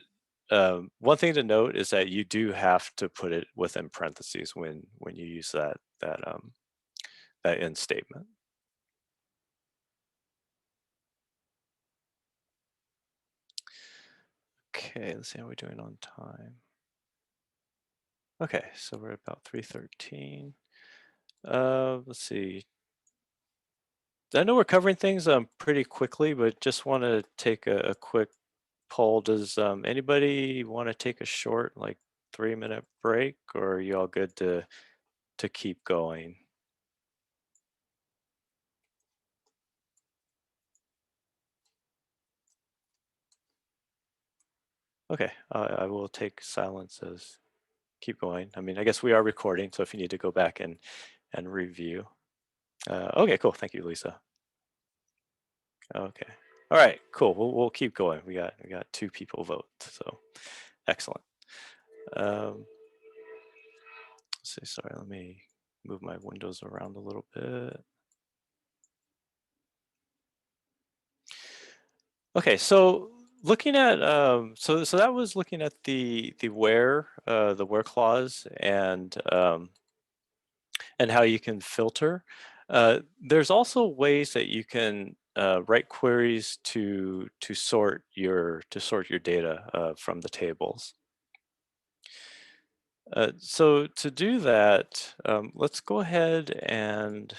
one thing to note is that you do have to put it within parentheses when you use that end statement. Okay, let's see how we're doing on time. Okay, so we're about 3:13. Let's see. I know we're covering things pretty quickly, but just want to take a quick poll. Does anybody want to take a short, like 3-minute break, or are you all good to keep going? Okay, I will take silence as keep going. I mean, I guess we are recording, so if you need to go back and review. Okay, cool. Thank you, Lisa. Okay. All right, cool. We'll keep going. We got 2 people vote, so excellent. Let's see, sorry, let me move my windows around a little bit. Okay, so looking at so that was looking at the where clause and how you can filter. There's also ways that you can write queries to sort your data from the tables. So to do that, let's go ahead and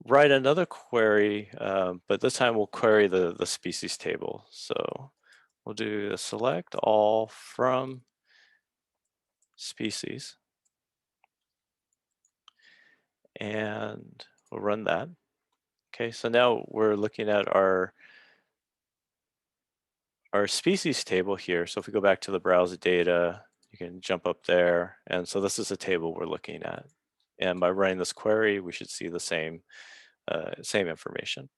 write another query, but this time we'll query the species table. So we'll do a select all from species, and we'll run that. Okay, so now we're looking at our species table here. So if we go back to the browse data, you can jump up there. And so this is a table we're looking at. And by running this query, we should see the same information.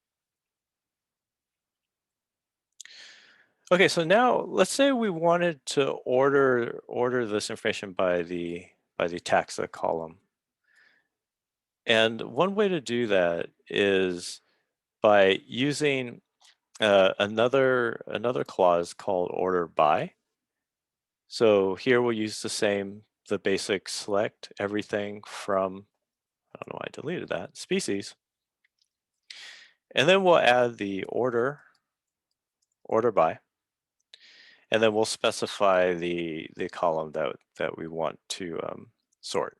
Okay, so now let's say we wanted to order this information by the taxa column. And one way to do that is by using another clause called order by. So here we'll use the basic select everything from, I don't know why I deleted that, species. And then we'll add the order by, and then we'll specify the column that we want to sort.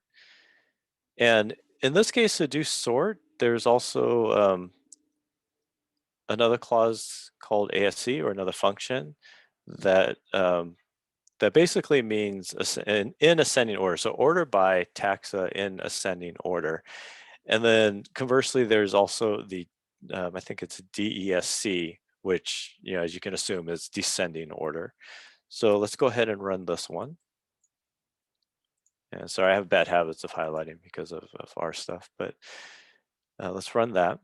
And in this case, to do sort, there's also another clause called ASC, or another function that that basically means in ascending order. So order by taxa in ascending order. And then conversely, there's also the, I think it's DESC, which, as you can assume, is descending order. So let's go ahead and run this one. And sorry, I have bad habits of highlighting because of our stuff, but let's run that.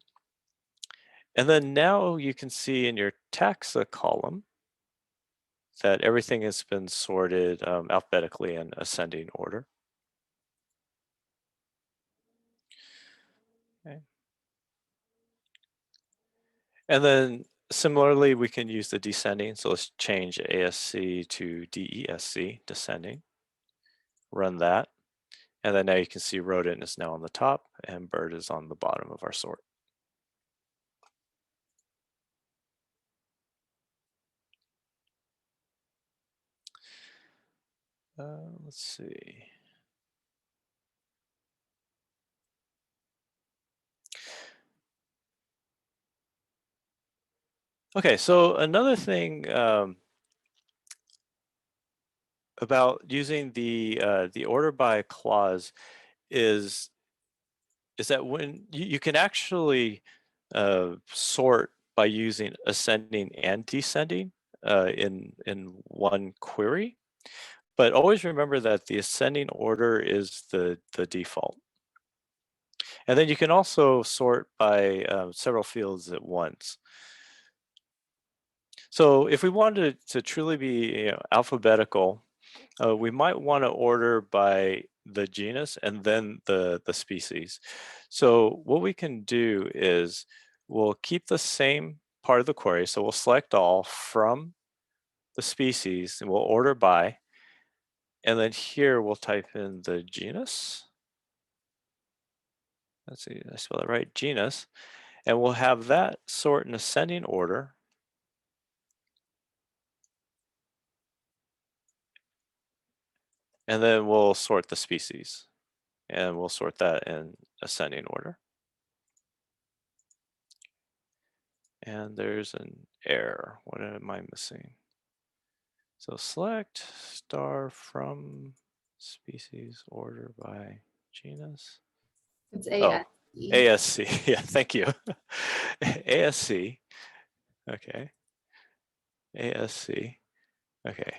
And then now you can see in your taxa column that everything has been sorted alphabetically in ascending order. Okay. And then similarly, we can use the descending. So let's change ASC to DESC, descending. Run that. And then now you can see rodent is now on the top and bird is on the bottom of our sort. Let's see. Okay, so another thing about using the order by clause is that when you can actually sort by using ascending and descending in one query, but always remember that the ascending order is the default. And then you can also sort by several fields at once. So if we wanted to truly be alphabetical, we might want to order by the genus and then the species. So what we can do is we'll keep the same part of the query. So we'll select all from the species and we'll order by. And then here we'll type in the genus. Let's see, did I spell it right? Genus. And we'll have that sort in ascending order. And then we'll sort the species. And we'll sort that in ascending order. And there's an error. What am I missing? So select star from species order by genus. It's Oh, ASC. ASC. Yeah, thank you. ASC. Okay. ASC. Okay.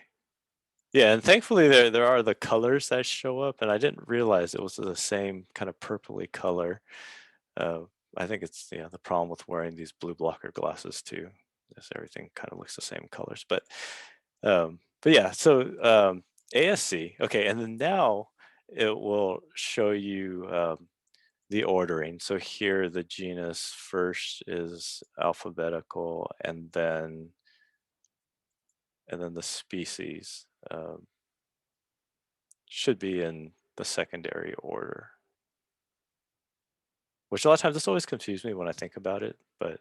Yeah, and thankfully there are the colors that show up, and I didn't realize it was the same kind of purpley color. I think it's the problem with wearing these blue blocker glasses too. Is everything kind of looks the same colors, but yeah. So ASC. Okay, and then now it will show you the ordering. So here the genus first is alphabetical, and then the species should be in the secondary order. Which a lot of times this always confuses me when I think about it, but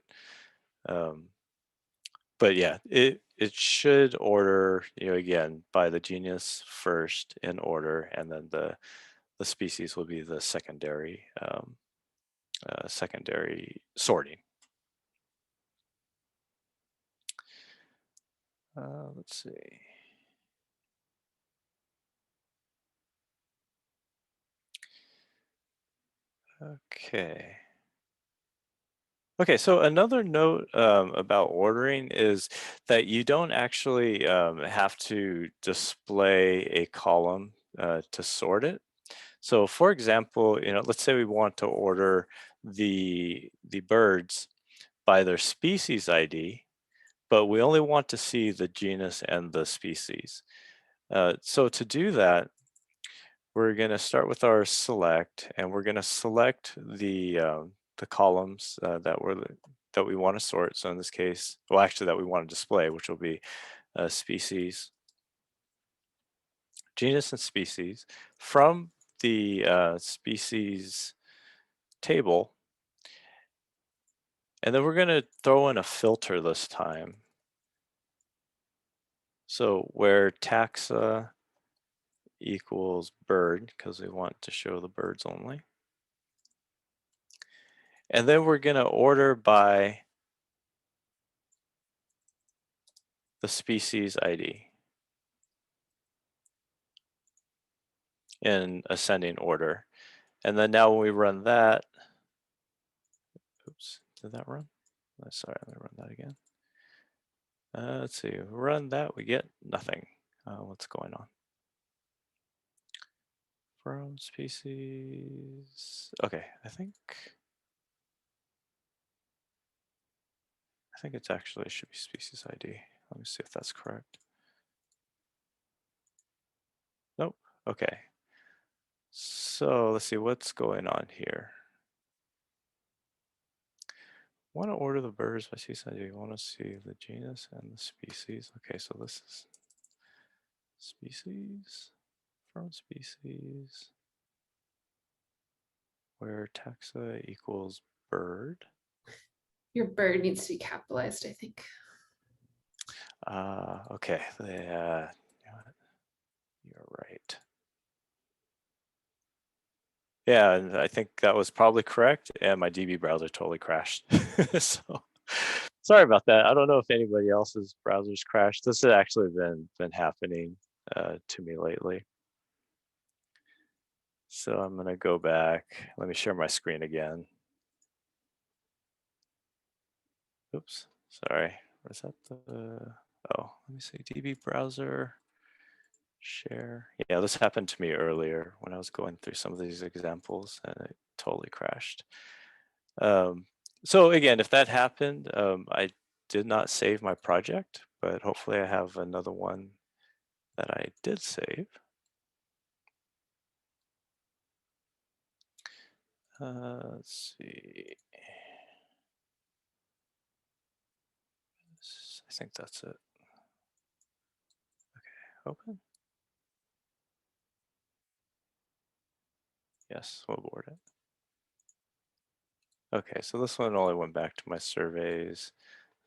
yeah, it should order again by the genus first in order, and then the species will be the secondary secondary sorting. Let's see. Okay. Okay, so another note about ordering is that you don't actually have to display a column to sort it. So for example, let's say we want to order the birds by their species ID, but we only want to see the genus and the species. So to do that, we're going to start with our select, and we're going to select the columns that we want to sort. So in this case, well, actually that we want to display, which will be species, genus, and species. From the species table, and then we're going to throw in a filter this time. So where taxa equals bird, because we want to show the birds only. And then we're going to order by the species ID in ascending order. And then now when we run that, oops, did that run? Sorry, let me run that again. Let's see, run that, we get nothing. What's going on? From species, okay, I think it's actually should be species ID. Let me see if that's correct. Nope, okay. So let's see what's going on here. Want to order the birds by species ID. You want to see the genus and the species. Okay, so this is species, from species, where taxa equals bird. Your bird needs to be capitalized, I think. Okay, you're right. Yeah, and I think that was probably correct, and my DB browser totally crashed. So sorry about that. I don't know if anybody else's browsers crashed. This has actually been happening to me lately. So I'm going to go back. Let me share my screen again. Oops, sorry. Was that the, oh, let me see, DB browser, share. Yeah, this happened to me earlier when I was going through some of these examples, and it totally crashed. So again, if that happened, I did not save my project, but hopefully I have another one that I did save. Let's see. I think that's it. Okay, open. Yes, we'll abort it. Okay, so this one only went back to my surveys.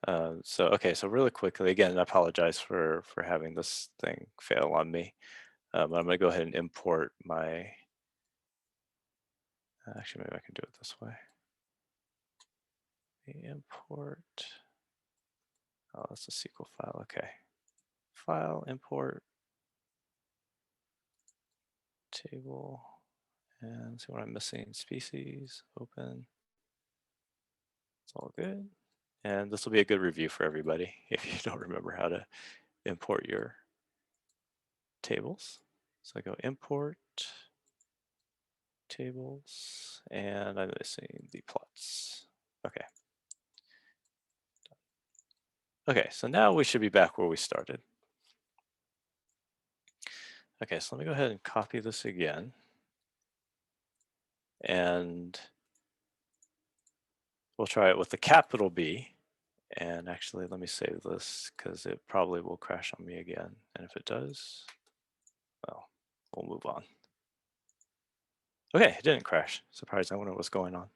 Okay, so really quickly, again, I apologize for having this thing fail on me. I'm going to go ahead and import my, actually, maybe I can do it this way. The import, oh, that's a SQL file, okay. File, import, table, and see what I'm missing, species, open. It's all good. And this will be a good review for everybody if you don't remember how to import your tables. So I go import tables, and I'm missing the plots. Okay. Okay, so now we should be back where we started. Okay, so let me go ahead and copy this again. And we'll try it with the capital B. And actually, let me save this because it probably will crash on me again. And if it does, well, we'll move on. Okay, it didn't crash. Surprised, I wonder what's going on.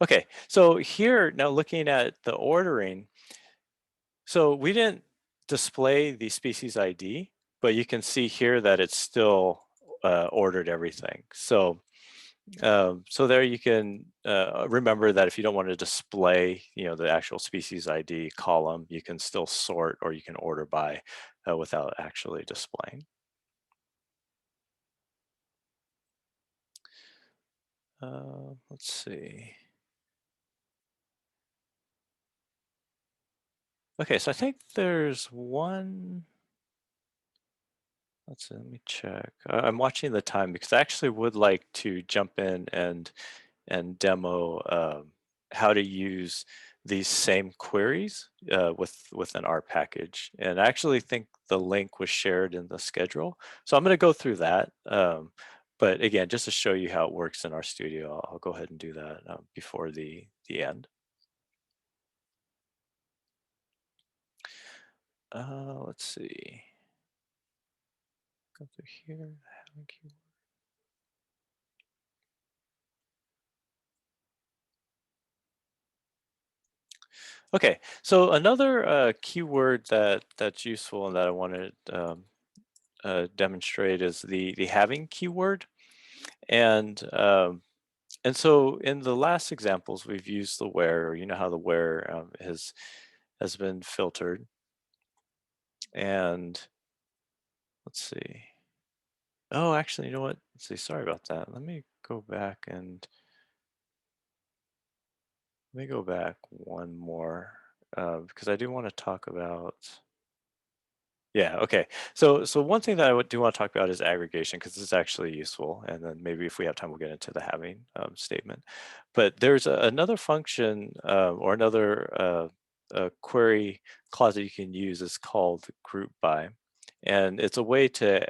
Okay, so here, now looking at the ordering, so we didn't display the species ID, but you can see here that it's still ordered everything. So there you can remember that if you don't want to display, the actual species ID column, you can still sort or you can order by without actually displaying. Let's see. Okay, so I think there's one. Let's see, let me check. I'm watching the time because I actually would like to jump in and demo how to use these same queries with an R package. And I actually think the link was shared in the schedule. So I'm going to go through that. But again, just to show you how it works in RStudio, I'll go ahead and do that before the end. Let's see. Go through here. Okay, so another keyword that's useful and that I want to demonstrate is the having keyword, and so in the last examples we've used the where, or how the where has been filtered, and let's see. Oh, actually, you know what? Let's see. Sorry about that. Let me go back one more because I do want to talk about. Yeah, okay. So one thing that I do want to talk about is aggregation, because it's actually useful. And then maybe if we have time, we'll get into the having statement. But there's another function or another query clause that you can use is called group by. And it's a way to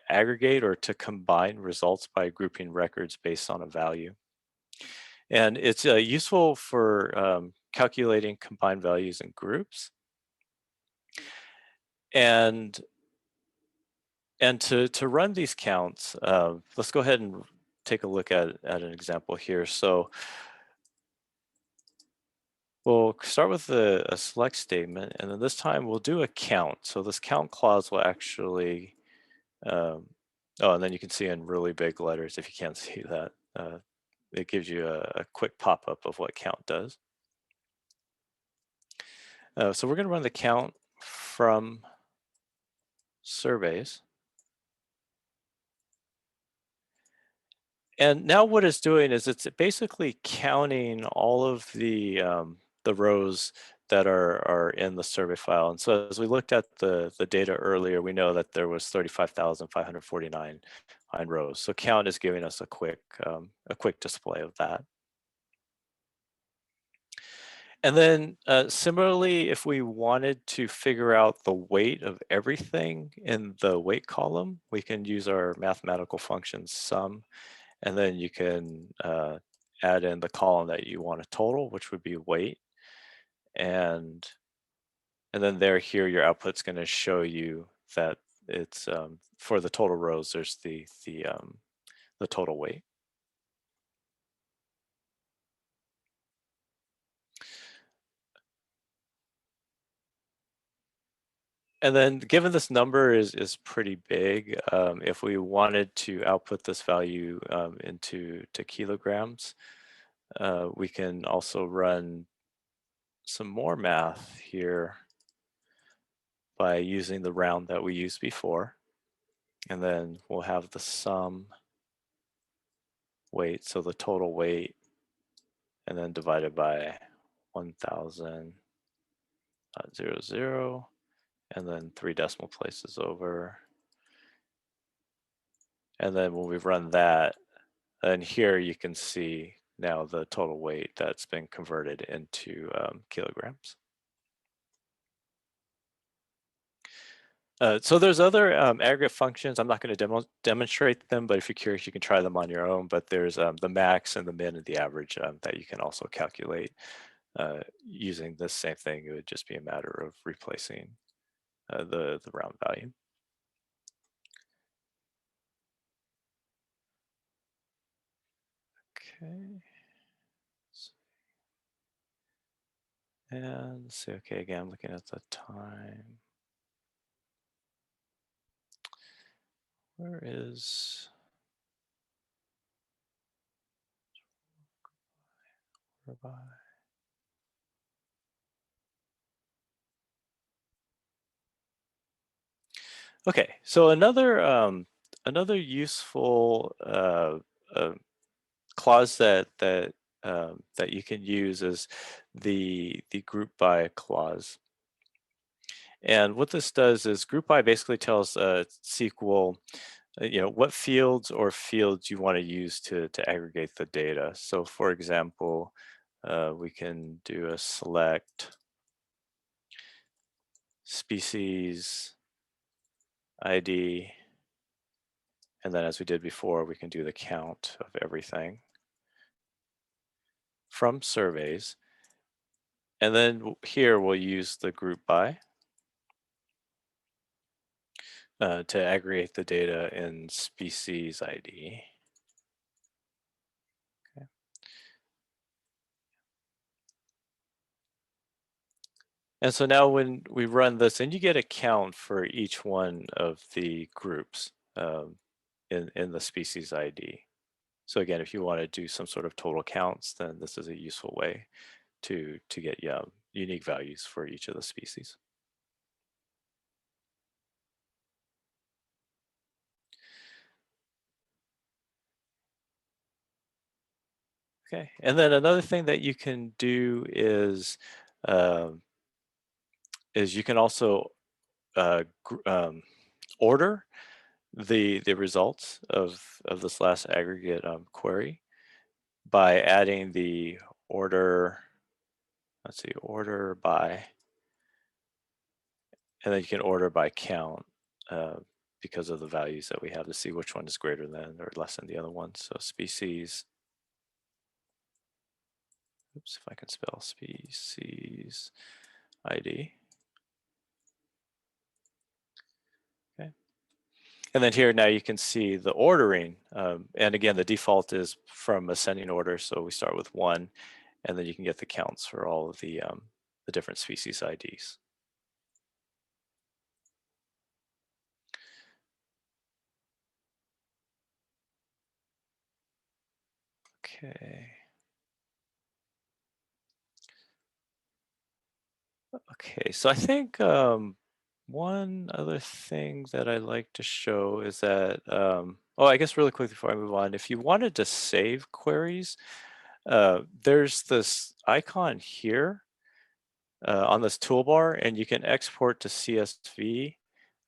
aggregate or to combine results by grouping records based on a value. And it's useful for calculating combined values in groups. And to run these counts, let's go ahead and take a look at an example here. So we'll start with a select statement, and then this time we'll do a count. So this count clause will actually, oh, and then you can see in really big letters, if you can't see that, it gives you a quick pop-up of what count does. So we're going to run the count from surveys. And now what it's doing is it's basically counting all of the rows that are in the survey file. And so as we looked at the data earlier, we know that there was 35,549 rows. So count is giving us a quick display of that. And then similarly, if we wanted to figure out the weight of everything in the weight column, we can use our mathematical function sum. And then you can add in the column that you want to total, which would be weight. And And then here, your output's going to show you that it's for the total rows, there's the total weight. And then given this number is pretty big, if we wanted to output this value into kilograms, we can also run some more math here by using the round that we used before. And then we'll have the sum weight, so the total weight, and then divided by 1000.00, and then 3 decimal places over. And then when we run that, and here you can see now the total weight that's been converted into kilograms. So there's other aggregate functions. I'm not going to demonstrate them, but if you're curious, you can try them on your own. But there's the max and the min and the average that you can also calculate using this same thing. It would just be a matter of replacing the round value. Okay. And let's see, okay, again, I'm looking at the time. Where is, whereby? Okay, so another useful clause that you can use is the group by clause. And what this does is group by basically tells SQL, what fields you want to use to aggregate the data. So for example, we can do a select species ID, and then as we did before, we can do the count of everything from surveys. And then here we'll use the group by to aggregate the data in species ID. Okay. And so now when we run this, and you get a count for each one of the groups in the species ID. So again, if you want to do some sort of total counts, then this is a useful way to get unique values for each of the species. Okay, and then another thing that you can do is you can also order the results of this last aggregate query by adding the order, let's see, order by, and then you can order by count because of the values that we have to see which one is greater than or less than the other one. So species, oops, if I can spell species ID. Okay. And then here now you can see the ordering. And again, the default is from ascending order. So we start with 1, and then you can get the counts for all of the different species IDs. Okay. Okay, so I think one other thing that I like to show is that, oh, I guess really quickly before I move on, if you wanted to save queries, there's this icon here on this toolbar, and you can export to CSV,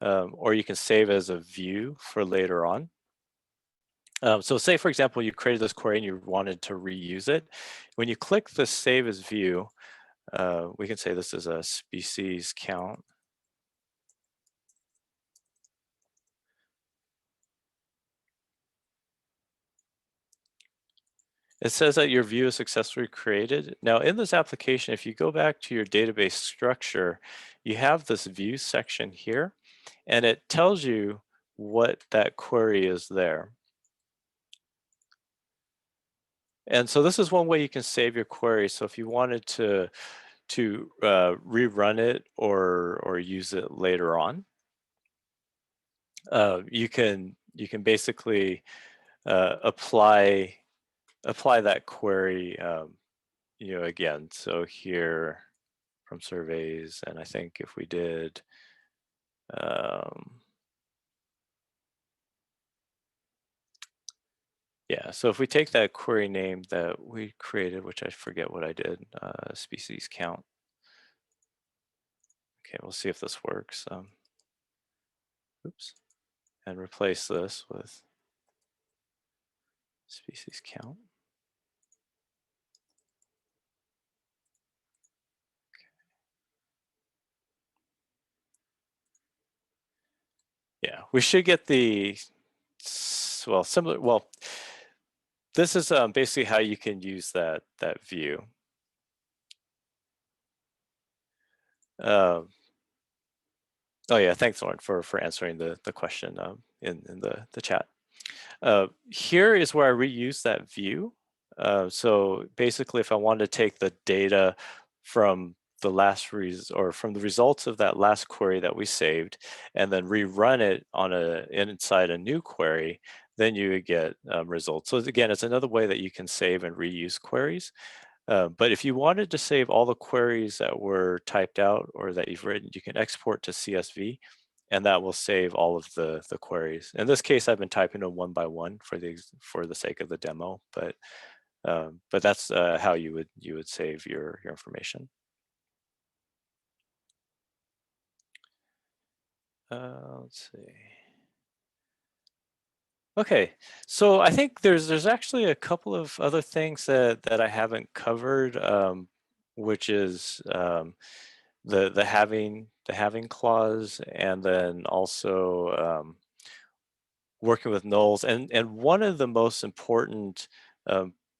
or you can save as a view for later on. So say, for example, you created this query and you wanted to reuse it. When you click the Save as View, we can say this is a species count. It says that your view is successfully created. Now in this application, if you go back to your database structure, you have this view section here, and it tells you what that query is there. And so this is one way you can save your query. So if you wanted to rerun it or use it later on, you can basically apply that query, again. So here from surveys, and I think if we did, yeah, so if we take that query name that we created, which I forget what I did, species count. Okay, we'll see if this works. Oops, and replace this with species count. Yeah, we should get the, well, similar, well, this is basically how you can use that view. Oh yeah, thanks, Lauren, for answering the question in the chat. Here is where I reuse that view. So basically, if I want to take the data from the last from the results of that last query that we saved, and then rerun it on inside a new query, then you would get results. So again, it's another way that you can save and reuse queries. But if you wanted to save all the queries that were typed out or that you've written, you can export to CSV, and that will save all of the queries. In this case, I've been typing them one by one for the sake of the demo, but that's how you would save your information. Let's see. Okay, so I think there's actually a couple of other things that I haven't covered, which is the having clause, and then also working with nulls. And one of the most important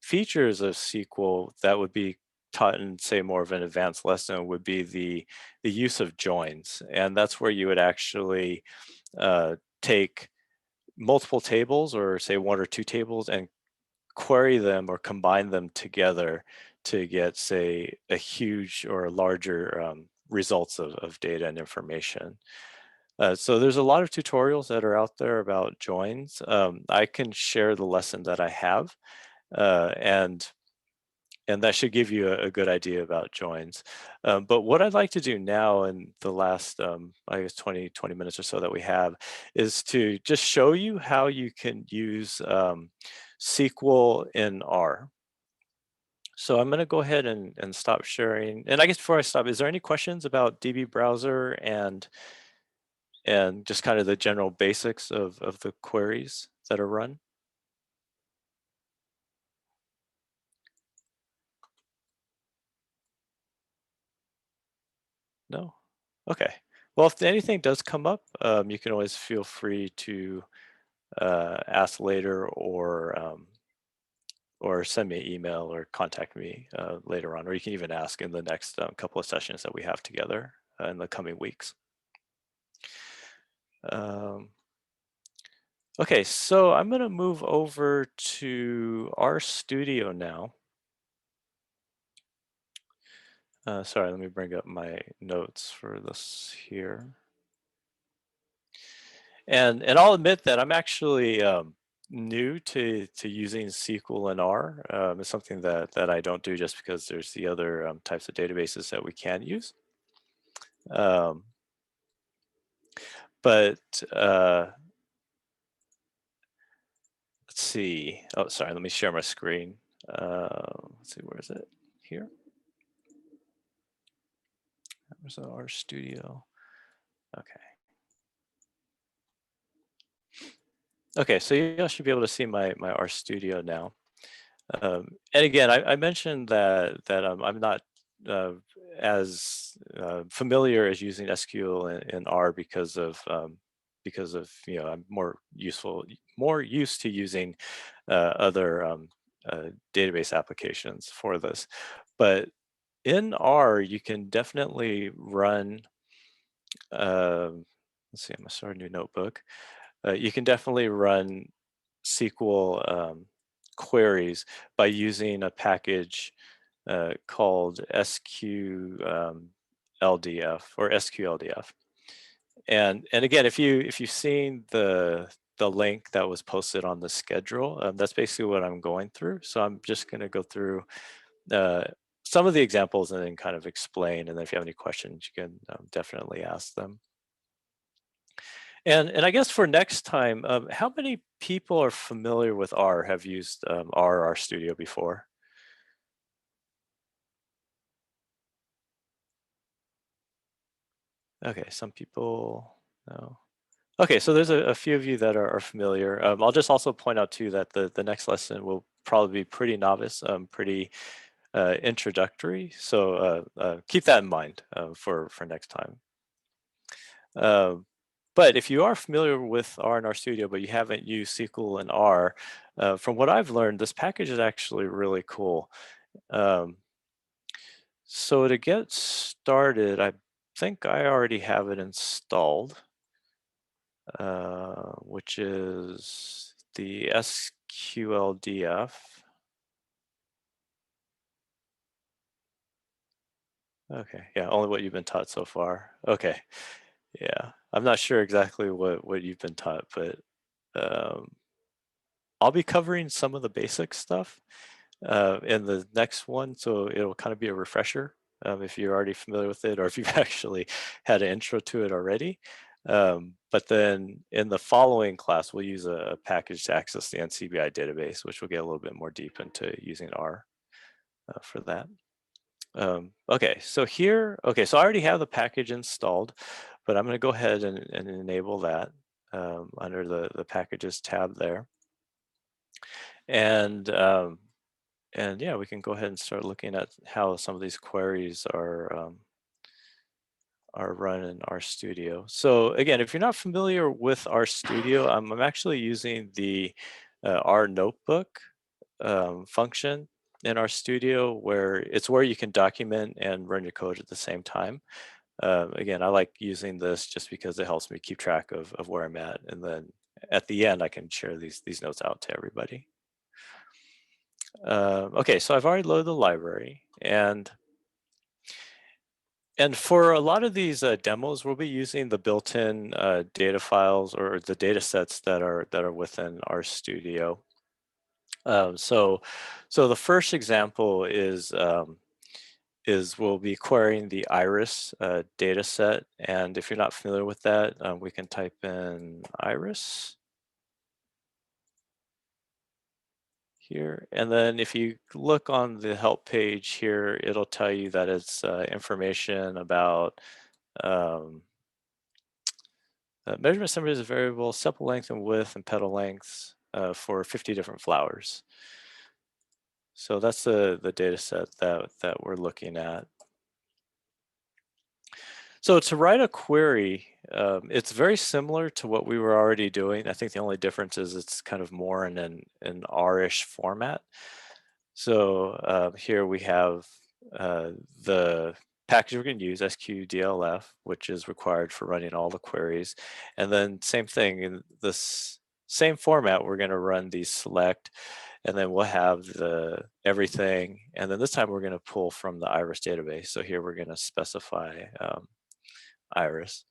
features of SQL that would be taught in, say, more of an advanced lesson would be the use of joins. And that's where you would actually take multiple tables, or say one or two tables, and query them or combine them together to get, say, a huge or larger results of data and information. So there's a lot of tutorials that are out there about joins. I can share the lesson that I have, and that should give you a good idea about joins. But what I'd like to do now in the last, I guess, 20 minutes or so that we have, is to just show you how you can use SQL in R. So I'm going to go ahead and stop sharing. And I guess before I stop, is there any questions about DB browser and just kind of the general basics of the queries that are run? No? Okay. Well, if anything does come up, you can always feel free to ask later, or send me an email or contact me later on, or you can even ask in the next couple of sessions that we have together in the coming weeks. Okay, so I'm going to move over to RStudio now. Sorry, let me bring up my notes for this here. And I'll admit that I'm actually new to using SQL in R. It's something that I don't do just because there's the other types of databases that we can use. But let's see. Oh, sorry, let me share my screen. Let's see, where is it? Here. There's RStudio. Okay. Okay, so you should be able to see my RStudio now. And again, I mentioned that I'm not as familiar as using SQL in R because of I'm more used to using other database applications for this. But in R, you can definitely run, let's see, I'm gonna start a new notebook. You can definitely run SQL queries by using a package called SQLDF or SQLDF. And again, if you've seen the link that was posted on the schedule, that's basically what I'm going through. So I'm just going to go through some of the examples and then kind of explain. And then if you have any questions, you can definitely ask them. And I guess for next time, how many people are familiar with R, have used R Studio before? Okay, some people, no. Okay, so there's a few of you that are familiar. I'll just also point out too that the next lesson will probably be pretty novice, pretty introductory. So keep that in mind for next time. But if you are familiar with R and R Studio, but you haven't used SQL and R, from what I've learned, this package is actually really cool. So to get started, I think I already have it installed, which is the SQLDF. Okay, yeah, only what you've been taught so far. Okay, yeah, I'm not sure exactly what you've been taught, but I'll be covering some of the basic stuff in the next one, so it'll kind of be a refresher if you're already familiar with it or if you've actually had an intro to it already. But then in the following class, we'll use a package to access the NCBI database, which will get a little bit more deep into using R for that. Okay, so here, okay, so I already have the package installed, but I'm going to go ahead and enable that under the packages tab there. And yeah, we can go ahead and start looking at how some of these queries are run in RStudio. So again, if you're not familiar with RStudio, I'm actually using the R notebook function in RStudio, where it's where you can document and run your code at the same time. Again, I like using this just because it helps me keep track of where I'm at, and then at the end I can share these notes out to everybody. Okay, so I've already loaded the library, and for a lot of these demos, we'll be using the built-in data files or the data sets that are within RStudio. So the first example is we'll be querying the iris data set, and if you're not familiar with that, we can type in iris here, and then if you look on the help page here, it'll tell you that it's information about measurement centimeters of variable, sepal length and width and petal lengths for 50 different flowers. So that's the data set that we're looking at. So to write a query, it's very similar to what we were already doing. I think the only difference is it's kind of more in an R-ish format. So here we have the package we're going to use, SQDLF, which is required for running all the queries. And then same thing, in this same format, we're going to run the select, and then we'll have the everything. And then this time we're going to pull from the iris database. So here we're going to specify iris.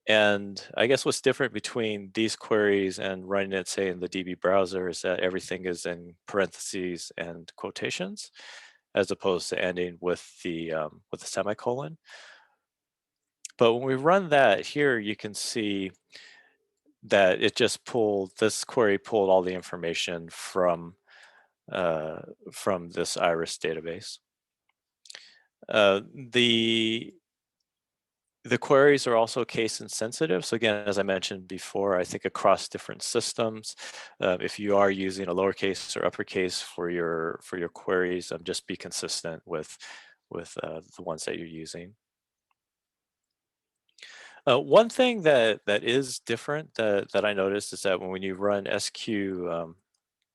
And I guess what's different between these queries and running it, say, in the DB browser is that everything is in parentheses and quotations, as opposed to ending with the semicolon. But when we run that here, you can see that it just pulled, this query pulled all the information from this iris database. The queries are also case insensitive. So again, as I mentioned before, I think across different systems, if you are using a lowercase or uppercase for your queries, just be consistent with the ones that you're using. One thing that is different that I noticed is that when you run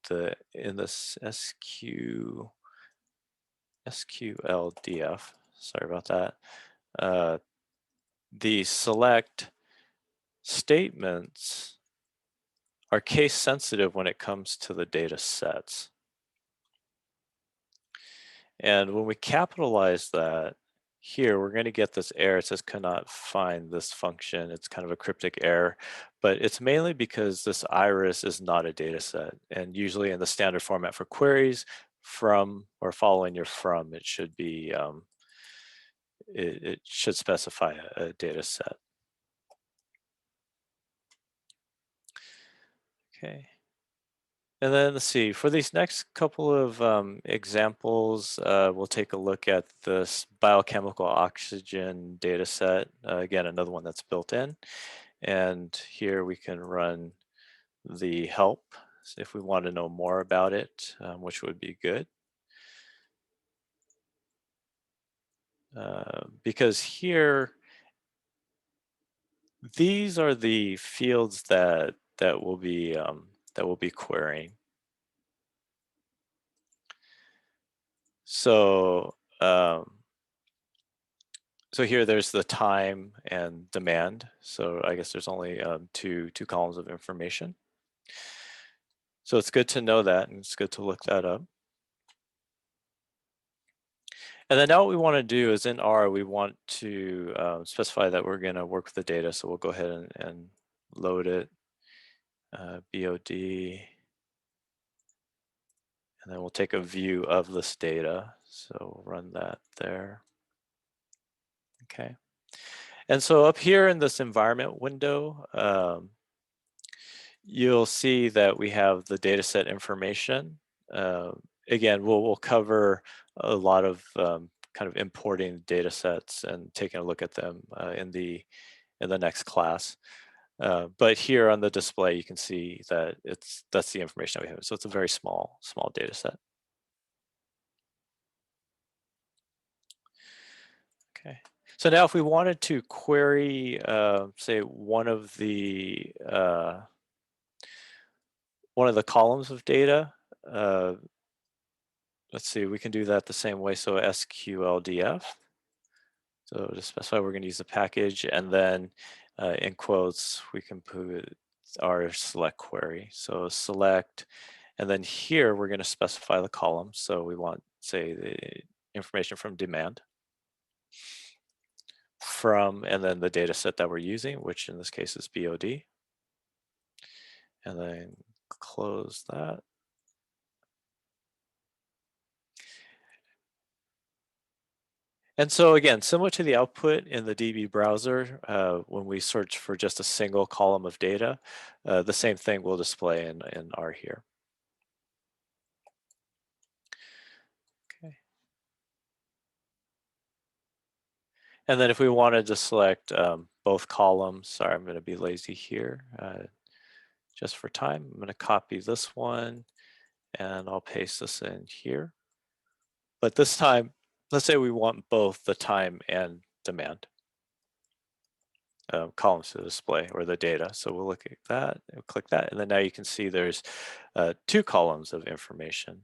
in this SQLDF, sorry about that, the select statements are case sensitive when it comes to the data sets. And when we capitalize that here, we're going to get this error. It says cannot find this function. It's kind of a cryptic error, but it's mainly because this iris is not a data set. And usually in the standard format for queries, from or following your from, it should be, it should specify a data set. Okay. And then let's see, for these next couple of examples, we'll take a look at this biochemical oxygen data set. Again, another one that's built in. And here we can run the help if we want to know more about it, which would be good. Because here, these are the fields that we'll be querying. So so here there's the time and demand. So I guess there's only two columns of information. So it's good to know that, and it's good to look that up. And then now what we want to do is in R, we want to specify that we're going to work with the data. So we'll go ahead and load it, BOD, and then we'll take a view of this data. So we'll run that there. Okay. And so up here in this environment window, you'll see that we have the data set information. Again, we'll cover a lot of kind of importing data sets and taking a look at them in the next class. But here on the display, you can see that that's the information that we have. So it's a very small data set. Okay. So now if we wanted to query, say, one of the columns of data, let's see, we can do that the same way. So SQLDF. So to specify, we're going to use the package, and then in quotes, we can put our select query. So select, and then here we're going to specify the column. So we want, say, the information from demand, from, and then the data set that we're using, which in this case is BOD. And then close that. And so again, similar to the output in the DB browser, when we search for just a single column of data, the same thing will display in R here. Okay. And then if we wanted to select both columns, sorry, I'm going to be lazy here, just for time. I'm going to copy this one, and I'll paste this in here. But this time, let's say we want both the time and demand columns to display, or the data. So we'll look at that, we'll click that, and then now you can see there's 2 columns of information.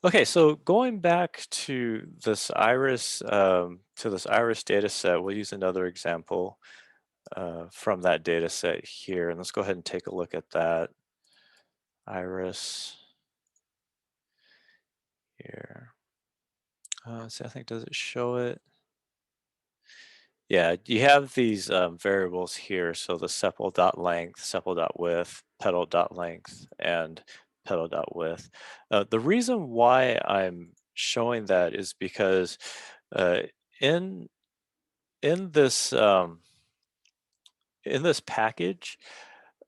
Okay, so going back to this iris data set, we'll use another example from that data set here, and let's go ahead and take a look at that iris here. So I think, does it show it? Yeah, you have these variables here. So the sepal.length, sepal.width, petal.length, and petal.width. The reason why I'm showing that is because in this package,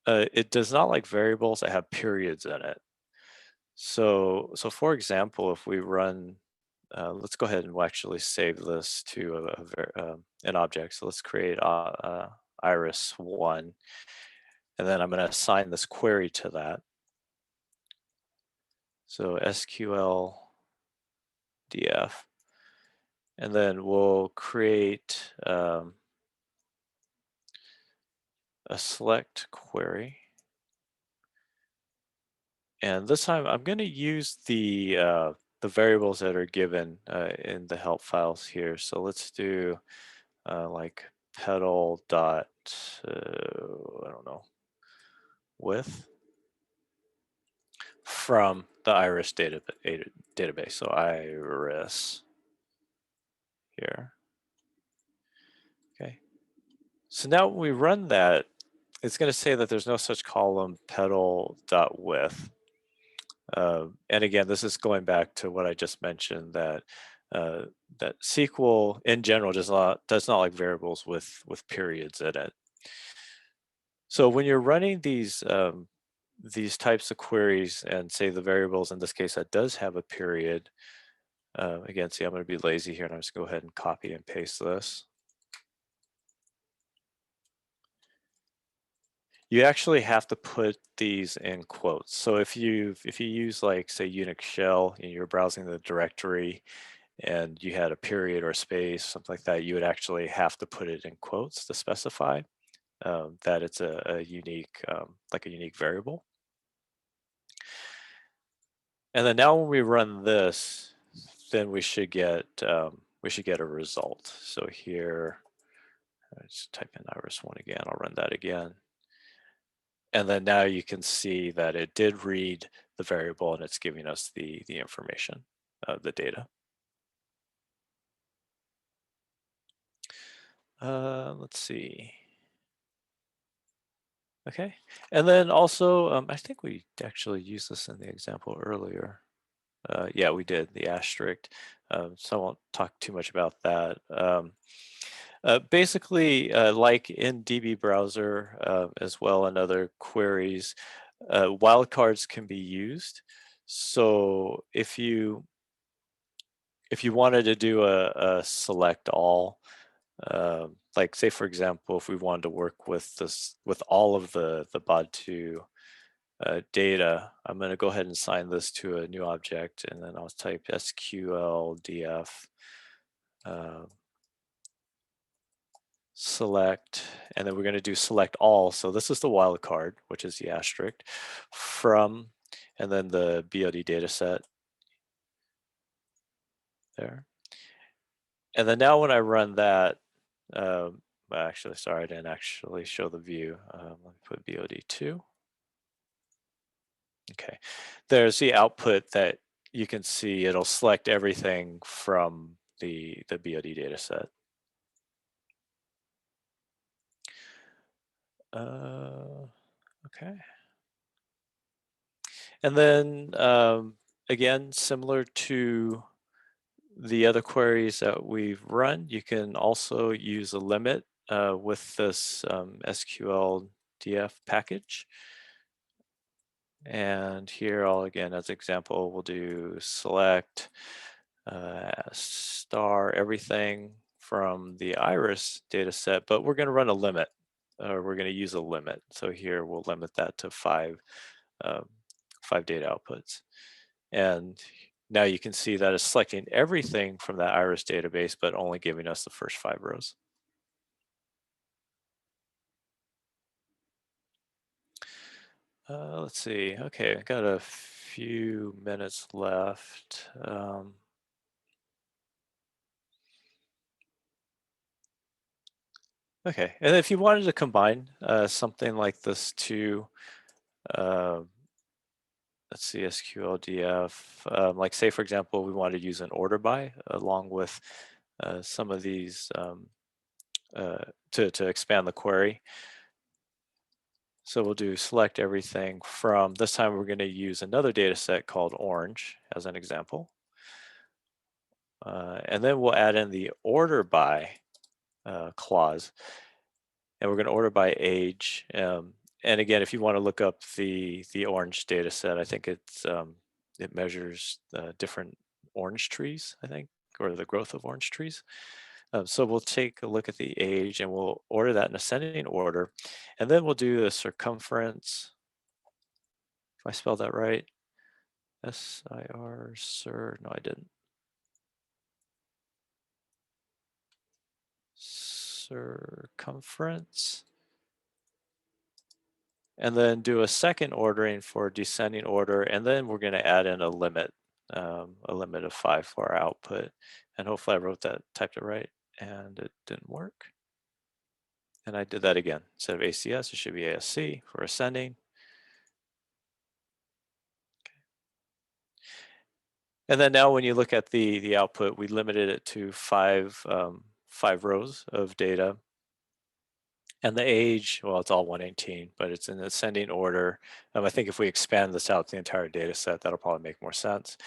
it does not like variables that have periods in it. So for example, if we run, let's go ahead and we'll actually save this to an object. So let's create iris1, and then I'm going to assign this query to that. So SQL DF, And then we'll create a select query. And this time I'm going to use the variables that are given in the help files here. So let's do like pedal dot, I don't know, width from the iris database. So iris here. Okay. So now when we run that, it's going to say that there's no such column pedal dot width. And again, this is going back to what I just mentioned, that that SQL in general does not like variables with periods in it. So when you're running these types of queries and say the variables in this case that does have a period, again, see, I'm going to be lazy here and I'm just go ahead and copy and paste this. You actually have to put these in quotes. So if you use like say Unix shell and you're browsing the directory and you had a period or a space, something like that, you would actually have to put it in quotes to specify that it's a unique, like a unique variable. And then now when we run this, then we should get a result. So here, let's type in iris1 again. I'll run that again. And then now you can see that it did read the variable and it's giving us the information, the data. Let's see. Okay, and then also, I think we actually used this in the example earlier. Yeah, we did, the asterisk. So I won't talk too much about that. Basically, like in DB browser as well and other queries, wildcards can be used. So if you wanted to do a select all, like say for example, if we wanted to work with this with all of the BOD2 data, I'm going to go ahead and assign this to a new object, and then I'll type SQL df select, and then we're going to do select all. So this is the wildcard, which is the asterisk from, and then the BOD data set there. And then now when I run that, actually, sorry, I didn't actually show the view. Let me put BOD2. Okay, there's the output that you can see. It'll select everything from the BOD data set. Okay. And then again, similar to the other queries that we've run, you can also use a limit with this SQL df package. And here, again, as example, we'll do select star everything from the iris data set, but we're going to run a limit, or we're going to use a limit. So here we'll limit that to 5 data outputs. And now you can see that it's selecting everything from that iris database, but only giving us the first 5 rows. Let's see. Okay, I got a few minutes left. Okay, and if you wanted to combine something like this to, let's see, SQLDF, like say, for example, we wanted to use an order by along with some of these to expand the query. So we'll do select everything from, this time we're going to use another data set called orange as an example. And then we'll add in the order by clause. And we're going to order by age. And again, if you want to look up the orange data set, I think it's it measures different orange trees, I think, or the growth of orange trees. So we'll take a look at the age and we'll order that in ascending order. And then we'll do the circumference. If I spelled that right, SIR, sir, no, I didn't. circumference. And then do a second ordering for descending order, and then we're going to add in a limit of 5 for our output. And hopefully I typed it right, and it didn't work. And I did that again. Instead of ACS, it should be ASC for ascending. And then now when you look at the output, we limited it to 5 rows of data. And the age, well, it's all 118, but it's in ascending order. I think if we expand this out to the entire data set, that'll probably make more sense.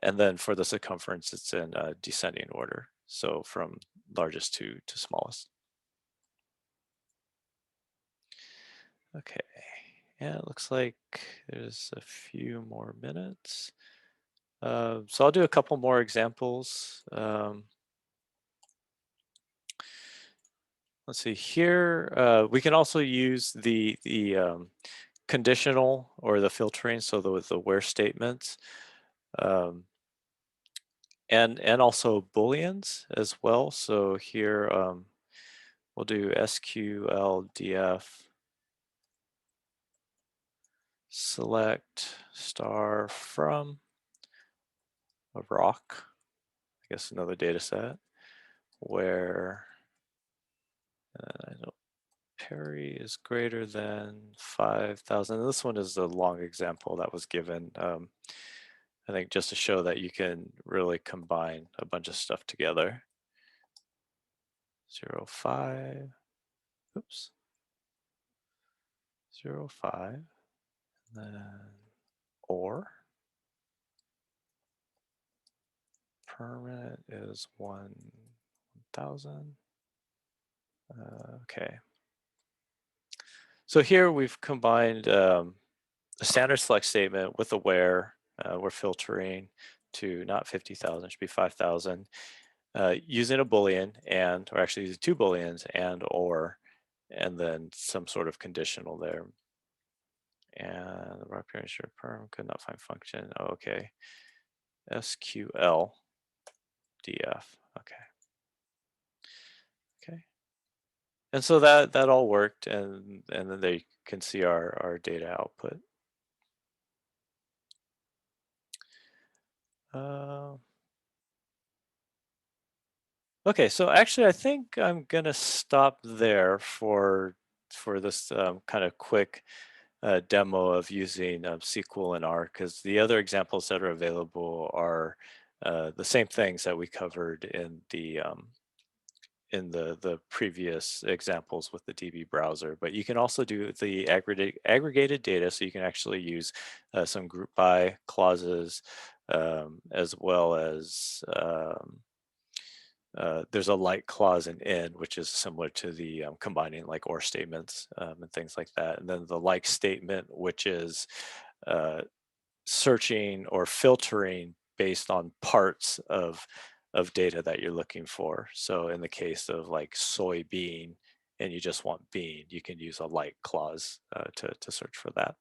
And then for the circumference, it's in descending order. So from largest to smallest. Okay, and it looks like there's a few more minutes. So I'll do a couple more examples. Let's see here. We can also use the conditional or the filtering, so the where statements, and also booleans as well. So here we'll do SQL df select star from a rock, I guess another data set, where Perry is greater than 5,000. This one is a long example that was given, I think, just to show that you can really combine a bunch of stuff together. 0.5, oops, 0.5, and then or permanent is 1,000. Okay. So here we've combined a standard select statement with a where. We're filtering to not 50,000, should be 5,000, using a Boolean or actually using 2 Booleans or, and then some sort of conditional there. And the rock parent perm could not find function. Oh, okay. SQL df. Okay. Okay. And so that all worked, and then they can see our data output. Okay, so actually I think I'm gonna stop there for this kind of quick demo of using SQL and R, because the other examples that are available are the same things that we covered in the previous examples with the DB browser, but you can also do the aggregated data, so you can actually use some group by clauses, as well as there's a like clause in, which is similar to the combining like or statements and things like that. And then the like statement, which is searching or filtering based on parts of data that you're looking for. So in the case of like soybean, and you just want bean, you can use a like clause to search for that.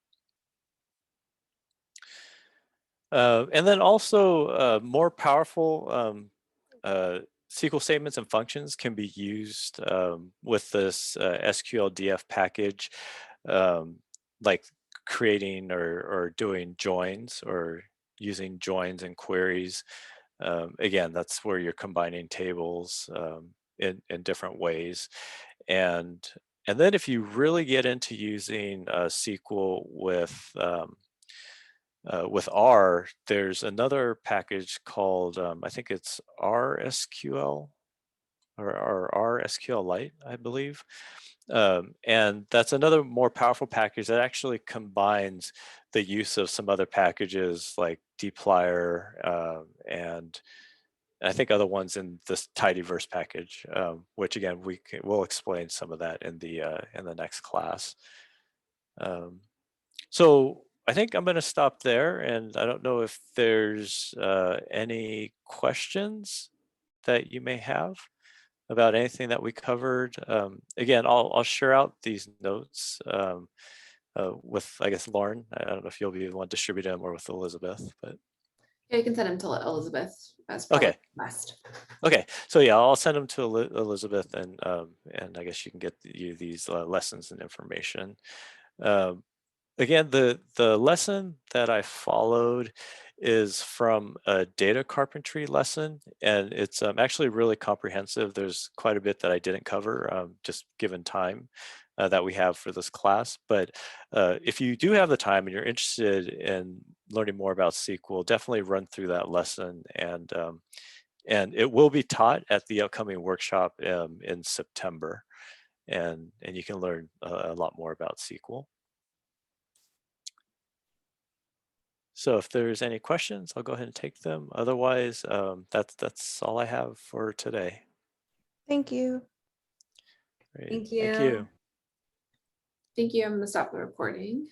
And then also more powerful SQL statements and functions can be used with this SQL df package, like creating or doing joins or using joins and queries. Again, that's where you're combining tables in different ways. And then if you really get into using SQL with R, there's another package called, I think it's RSQL or RSQLite, I believe. And that's another more powerful package that actually combines the use of some other packages like dplyr and I think other ones in this tidyverse package, which again, we'll explain some of that in the next class. So I think I'm going to stop there, and I don't know if there's any questions that you may have about anything that we covered. Again, I'll share out these notes with, I guess, Lauren. I don't know if you'll be the one distributing them or with Elizabeth, but. Yeah, you can send them to Elizabeth as Okay. last. Okay, so yeah, I'll send them to Elizabeth, and I guess you can get you these lessons and information. Again, the lesson that I followed is from a data carpentry lesson, and it's actually really comprehensive. There's quite a bit that I didn't cover, just given time that we have for this class. But if you do have the time and you're interested in learning more about SQL, definitely run through that lesson, and it will be taught at the upcoming workshop in September, and you can learn a lot more about SQL. So if there's any questions, I'll go ahead and take them. Otherwise, that's all I have for today. Thank you. Great. Thank you. Thank you. Thank you. I'm going to stop the recording.